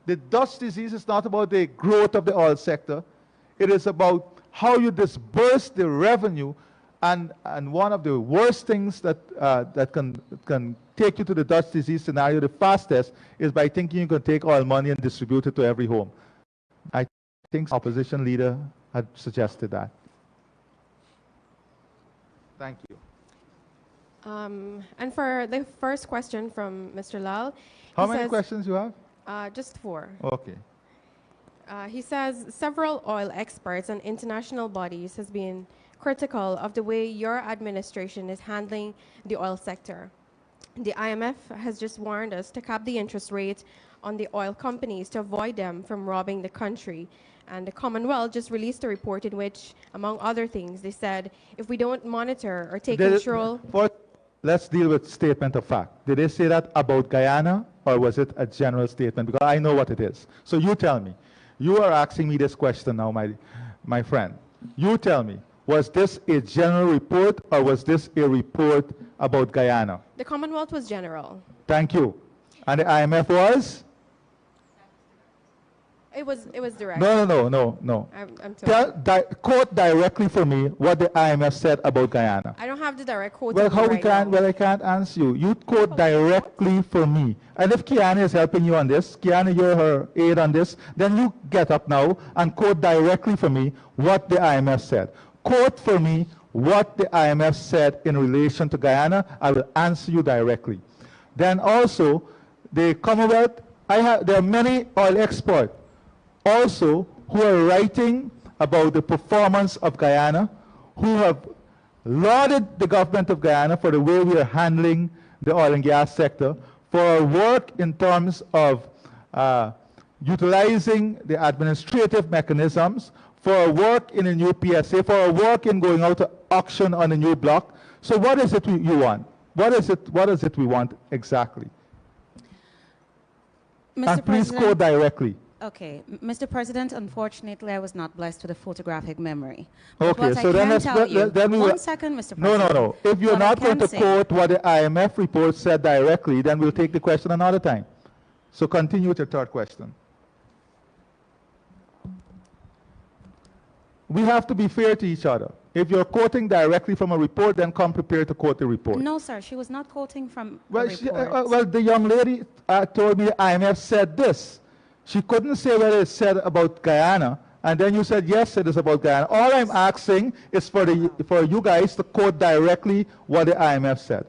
The dust disease is not about the growth of the oil sector. It is about how you disperse the revenue. And one of the worst things that can take you to the dust disease scenario the fastest is by thinking you can take oil money and distribute it to every home. I think opposition leader had suggested that. Thank you. And for the first question from Mr. Lal. How many questions you have? Just 4. Okay. He says several oil experts and international bodies has been critical of the way your administration is handling the oil sector. The IMF has just warned us to cap the interest rate on the oil companies to avoid them from robbing the country. And the Commonwealth just released a report in which, among other things, they said if we don't monitor or take control... Let's deal with statement of fact. Did they say that about Guyana, or was it a general statement? Because I know what it is. So you tell me. You are asking me this question now, my friend. You tell me, was this a general report, or was this a report about Guyana? The Commonwealth was general. Thank you. And the IMF was? It was direct. No. I'm told. Quote directly for me what the IMF said about Guyana. I don't have the direct quote. Well, I can't answer you. You quote directly for me. And if Kiana is helping you on this, Kiana, you're her aide on this, then you get up now and quote directly for me what the IMF said. Quote for me what the IMF said in relation to Guyana. I will answer you directly. Then also, the Commonwealth, there are many oil exports also who are writing about the performance of Guyana, who have lauded the government of Guyana for the way we are handling the oil and gas sector, for our work in terms of utilizing the administrative mechanisms, for our work in a new PSA, for our work in going out to auction on a new block. So what is it you want? What is it we want exactly? And please quote directly. Okay, Mr. President, unfortunately, I was not blessed with a photographic memory. Okay, so then we will... One second, Mr. President. No. If you're not going to quote what the IMF report said directly, then we'll take the question another time. So continue with your third question. We have to be fair to each other. If you're quoting directly from a report, then come prepared to quote the report. No, sir, she was not quoting from a report. Well, the young lady told me the IMF said this. She couldn't say what it said about Guyana, and then you said, yes, it is about Guyana. All I'm asking is for you guys to quote directly what the IMF said.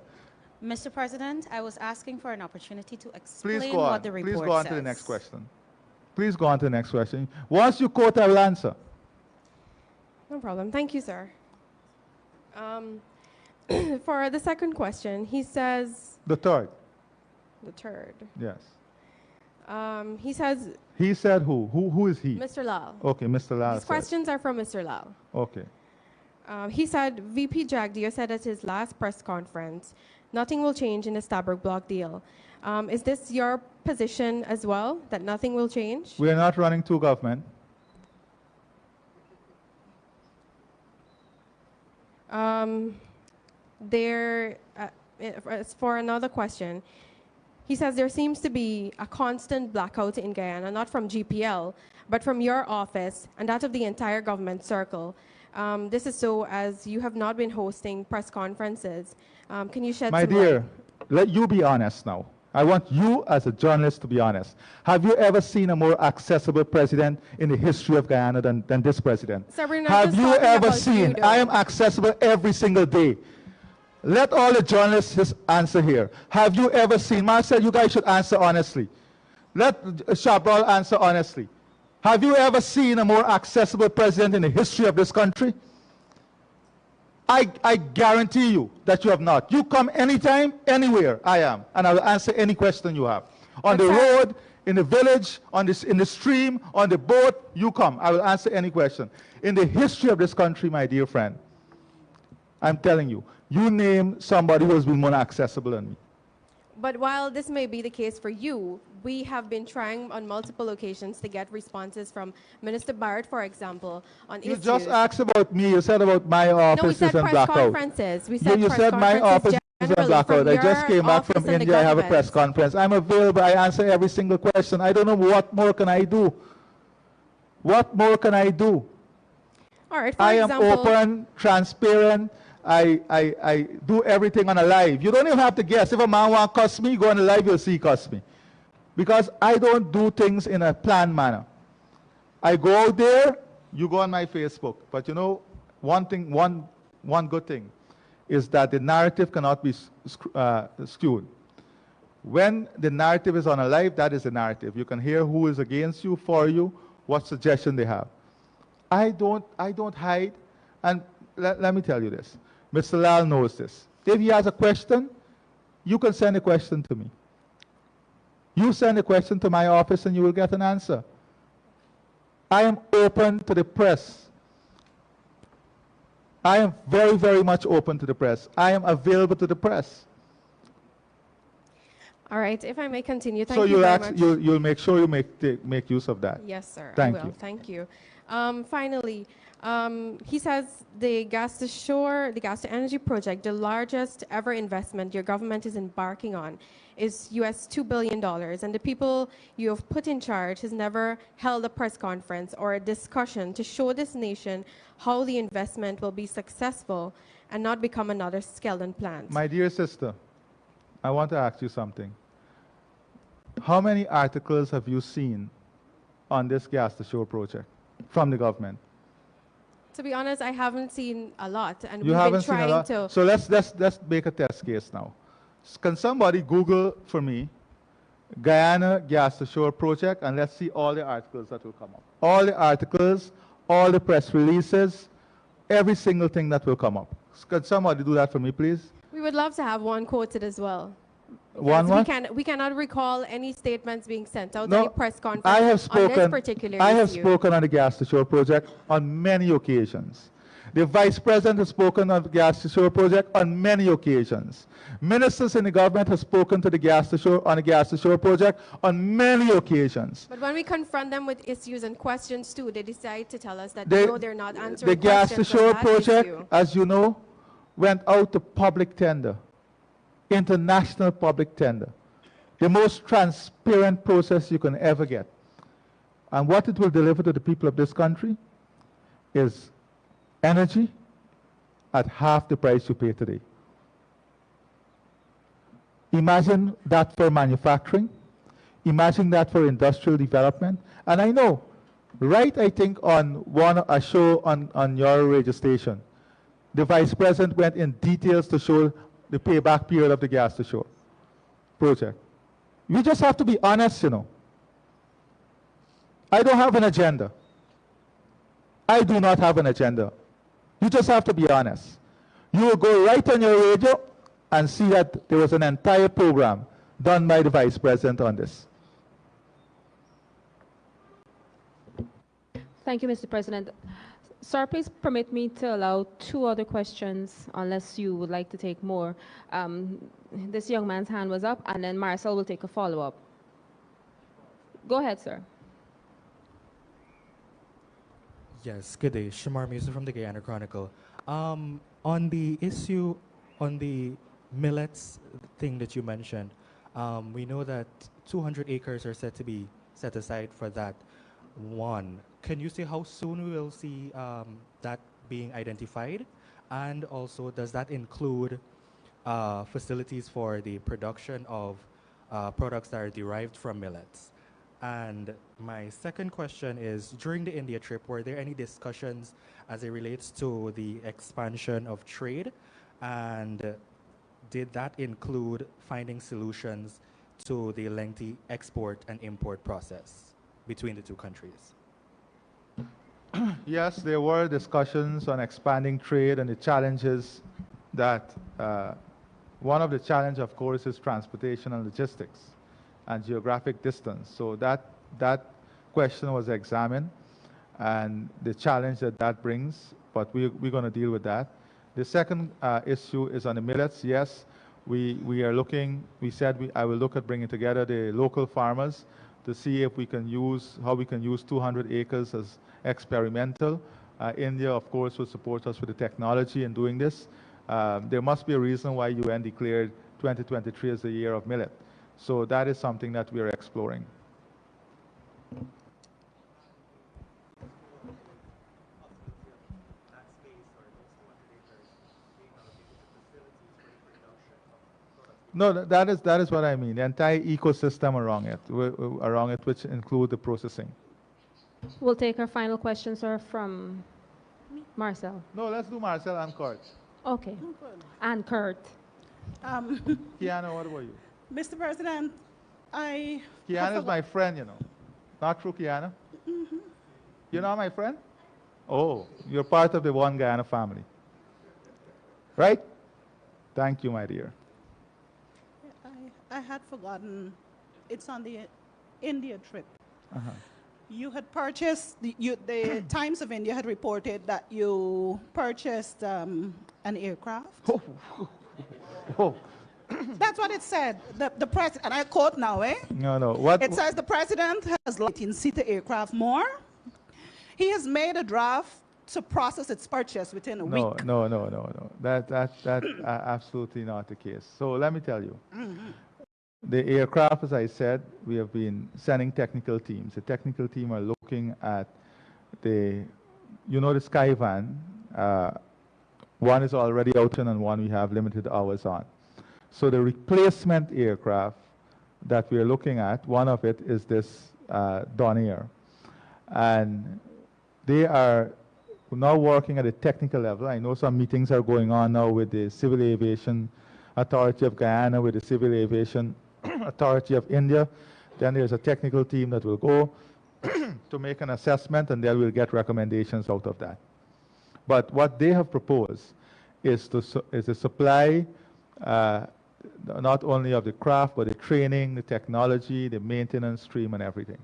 Mr. President, I was asking for an opportunity to explain Please go on. what the report Please go on says. to the next question. Please go on to the next question. Once you quote, I will answer. No problem. Thank you, sir. For the second question, he says... The third. The third. Yes. He says... He said who? Who is he? Mr. Lal. Okay, Mr. Lal. These questions are from Mr. Lal. Okay. He said, VP Jagdeo said at his last press conference, nothing will change in the Stabroek Block deal. Is this your position as well, that nothing will change? We are not running two government. As for another question, He says there seems to be a constant blackout in Guyana, not from GPL, but from your office and that of the entire government circle. This is so as you have not been hosting press conferences. Can you shed My some light? dear, let you be honest now. I want you as a journalist to be honest. Have you ever seen a more accessible president in the history of Guyana than this president? Sir, we're not Have just you talking ever about seen? you, though. I am accessible every single day. Let all the journalists just answer here. Have you ever seen? Marcel, you guys should answer honestly. Let Chabral answer honestly. Have you ever seen a more accessible president in the history of this country? I guarantee you that you have not. You come anytime, anywhere, I am, and I will answer any question you have. On the road, in the village, in the stream, on the boat, you come. I will answer any question. In the history of this country, my dear friend, I'm telling you, you name somebody who has been more accessible than me. But while this may be the case for you, we have been trying on multiple occasions to get responses from Minister Barrett, for example, on You issues. just asked about me. You said about my No, we office said is on press blackout. conferences. We said You press said my conferences office is on generally blackout. from I just your came back office from and the India. I have a government. press conference. I'm available. I answer every single question. I don't know what more can I do. What more can I do? All right, for I am example, open, transparent. I do everything on a live. You don't even have to guess. If a man want to cuss me, go on a live, you'll see he cuss me. Because I don't do things in a planned manner. I go out there, you go on my Facebook. But you know, one good thing is that the narrative cannot be skewed. When the narrative is on a live, that is the narrative. You can hear who is against you, for you, what suggestion they have. I don't hide. And let me tell you this. Mr. Lal knows this. If he has a question, you can send a question to me. You send a question to my office and you will get an answer. I am open to the press. I am very, very much open to the press. I am available to the press. all right, if I may continue, thank So you very much. you'll make sure you make use of that. Yes, sir. Thank I will. you. Thank you. Finally, he says the gas to shore, the gas to energy project, the largest ever investment your government is embarking on, is US $2 billion. And the people you have put in charge has never held a press conference or a discussion to show this nation how the investment will be successful and not become another skeleton plant. My dear sister, I want to ask you something. How many articles have you seen on this gas to shore project from the government? To be honest, I haven't seen a lot, and You we've haven't been seen a trying lot. to. So let's make a test case now. Can somebody Google for me Guyana gas to shore project, and let's see all the articles that will come up. All the articles, all the press releases, every single thing that will come up. Can somebody do that for me, please? We would love to have one quoted as well. One Because what? we cannot recall any statements being sent out, No, any press conference I have on this spoken. particular I have issue. spoken on the gas to shore project on many occasions. The vice president has spoken on the gas to shore project on many occasions. Ministers in the government have spoken to the gas to shore on the gas to shore project on many occasions. But when we confront them with issues and questions too, they decide to tell us that The- no, they're not answering The gas to questions on shore that project, issue. as you know, went out to public tender, international public tender. The most transparent process you can ever get. And what it will deliver to the people of this country is energy at half the price you pay today. Imagine that for manufacturing. Imagine that for industrial development. And I know, right, I think on a show on your radio station, the vice president went in details to show the payback period of the gas to shore project. We just have to be honest, you know. I don't have an agenda. I do not have an agenda. You just have to be honest. You will go right on your radio and see that there was an entire program done by the vice president on this. Thank you, Mr. President. Sir, please permit me to allow 2 other questions, unless you would like to take more. This young man's hand was up, and then Marcel will take a follow-up. Go ahead, sir. Yes, good day. Shamar Musa from the Guyana Chronicle. On the issue, on the millets thing that you mentioned, We know that 200 acres are set to be set aside for that. One, can you say how soon we will see that being identified? And also, does that include facilities for the production of products that are derived from millets? And my second question is, during the India trip, were there any discussions as it relates to the expansion of trade? And did that include finding solutions to the lengthy export and import process between the two countries? Yes, there were discussions on expanding trade and the challenges that, one of the challenge, of course, is transportation and logistics and geographic distance. So that question was examined and the challenge that that brings, but we're going to deal with that. The second issue is on the millets. Yes, we are looking, we said I will look at bringing together the local farmers to see if we can use, how we can use 200 acres as experimental. India, of course, will support us with the technology in doing this. There must be a reason why UN declared 2023 as the year of millet. So that is something that we are exploring. No, that is what I mean. The entire ecosystem around it, which include the processing. We'll take our final question, sir, from Marcel. No, let's do Marcel and Kurt. Okay. And Kurt. Kiana, what about you? Mr. President, Kiana is my friend, you know. Not true, Kiana? Mm-hmm. You're not my friend? Oh, you're part of the One Guyana family. Right? Thank you, my dear. I had forgotten, it's on the India trip. Uh-huh. You had purchased, the Times of India had reported that you purchased an aircraft. Oh. That's what it said. The president, and I quote now, eh? No. What? It says the president has 18-seater aircraft more. He has made a draft to process its purchase within a week. No. That's absolutely not the case. So let me tell you. Mm-hmm. The aircraft, as I said, we have been sending technical teams. The technical team are looking at the Skyvan. One is already out and one we have limited hours on. So the replacement aircraft that we are looking at, one of it is this Donair. And they are now working at a technical level. I know some meetings are going on now with the Civil Aviation Authority of Guyana, with the Civil Aviation Authority of India. Then there's a technical team that will go to make an assessment, and then we'll get recommendations out of that. But what they have proposed is to supply not only of the craft, but the training, the technology, the maintenance stream, and everything.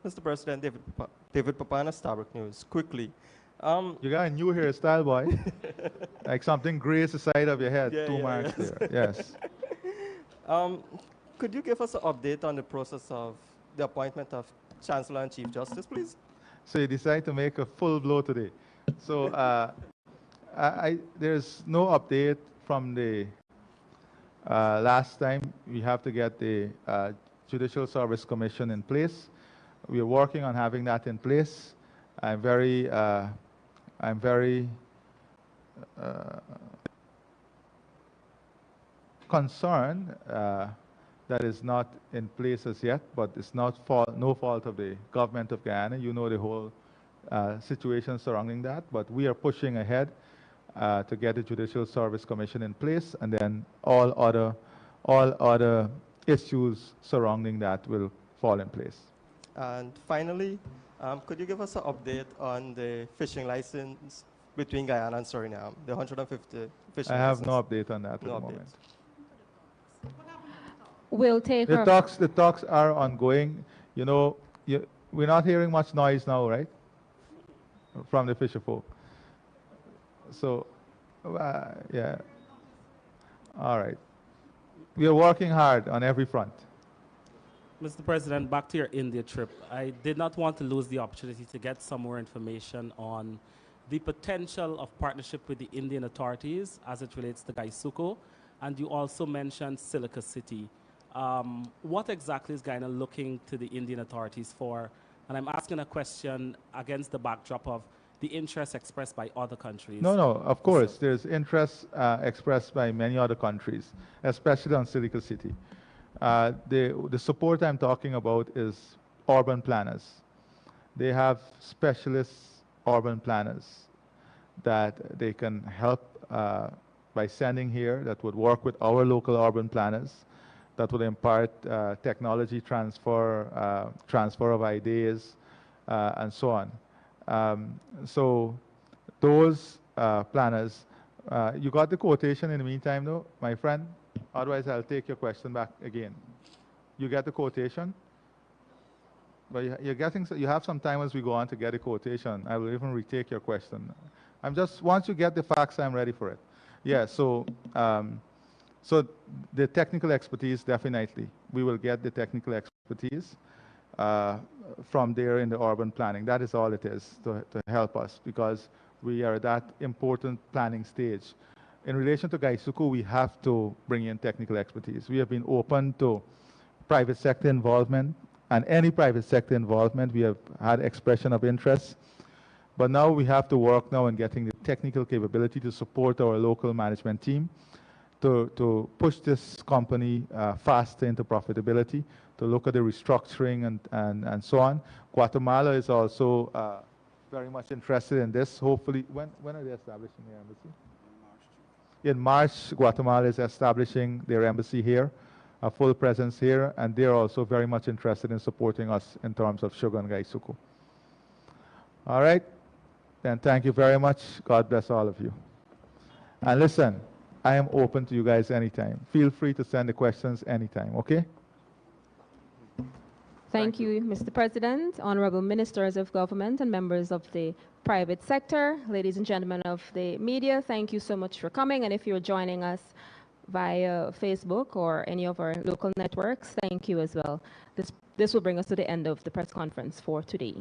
Mr. President, David Papana, Starbuck News. Quickly. You got a new hairstyle, boy. Like something grays the side of your head. Yeah, 2 marks there. Yes. Could you give us an update on the process of the appointment of Chancellor and Chief Justice, please? So you decide to make a full blow today. So there's no update from the last time. We have to get the Judicial Service Commission in place. We are working on having that in place. I'm very concerned that is not in place as yet, but it's no fault of the government of Guyana. You know the whole situation surrounding that, but we are pushing ahead to get the Judicial Service Commission in place, and then all other issues surrounding that will fall in place. And finally, could you give us an update on the fishing license between Guyana and Suriname, the 150 fishing I have license? no update on that at the No moment. We'll take The talks are ongoing. You know, we're not hearing much noise now, right? From the fisher folk. So, yeah. All right. We are working hard on every front. Mr. President, back to your India trip. I did not want to lose the opportunity to get some more information on the potential of partnership with the Indian authorities as it relates to Gaisuco and you also mentioned Silica City. What exactly is Guyana looking to the Indian authorities for? And I'm asking a question against the backdrop of the interest expressed by other countries. No, no, of course. There's interest expressed by many other countries, especially on Silica City. The support I'm talking about is urban planners. They have specialist urban planners that they can help by sending here, that would work with our local urban planners, that would impart technology transfer, transfer of ideas, and so on. So those planners, you got the quotation in the meantime though, my friend? Otherwise I'll take your question back again. You get the quotation? But you're getting, you have some time as we go on to get a quotation. I will even retake your question. I'm just, once you get the facts, I'm ready for it. Yeah, so, so the technical expertise, definitely. We will get the technical expertise from there in the urban planning. That is all it is to help us, because we are at that important planning stage. In relation to Gaisuku, we have to bring in technical expertise. We have been open to private sector involvement, and any private sector involvement, we have had expression of interest. But now we have to work now on getting the technical capability to support our local management team to push this company faster into profitability, to look at the restructuring and so on. Guatemala is also very much interested in this. Hopefully, when are they establishing their embassy? In March, Guatemala is establishing their embassy here, a full presence here, and they're also very much interested in supporting us in terms of sugar and Gaisuku. All right, then thank you very much. God bless all of you. And listen, I am open to you guys anytime. Feel free to send the questions anytime, okay? Thank you, Mr. President, honorable ministers of government and members of the private sector, ladies and gentlemen of the media, thank you so much for coming. And if you're joining us via Facebook or any of our local networks, thank you as well. This will bring us to the end of the press conference for today.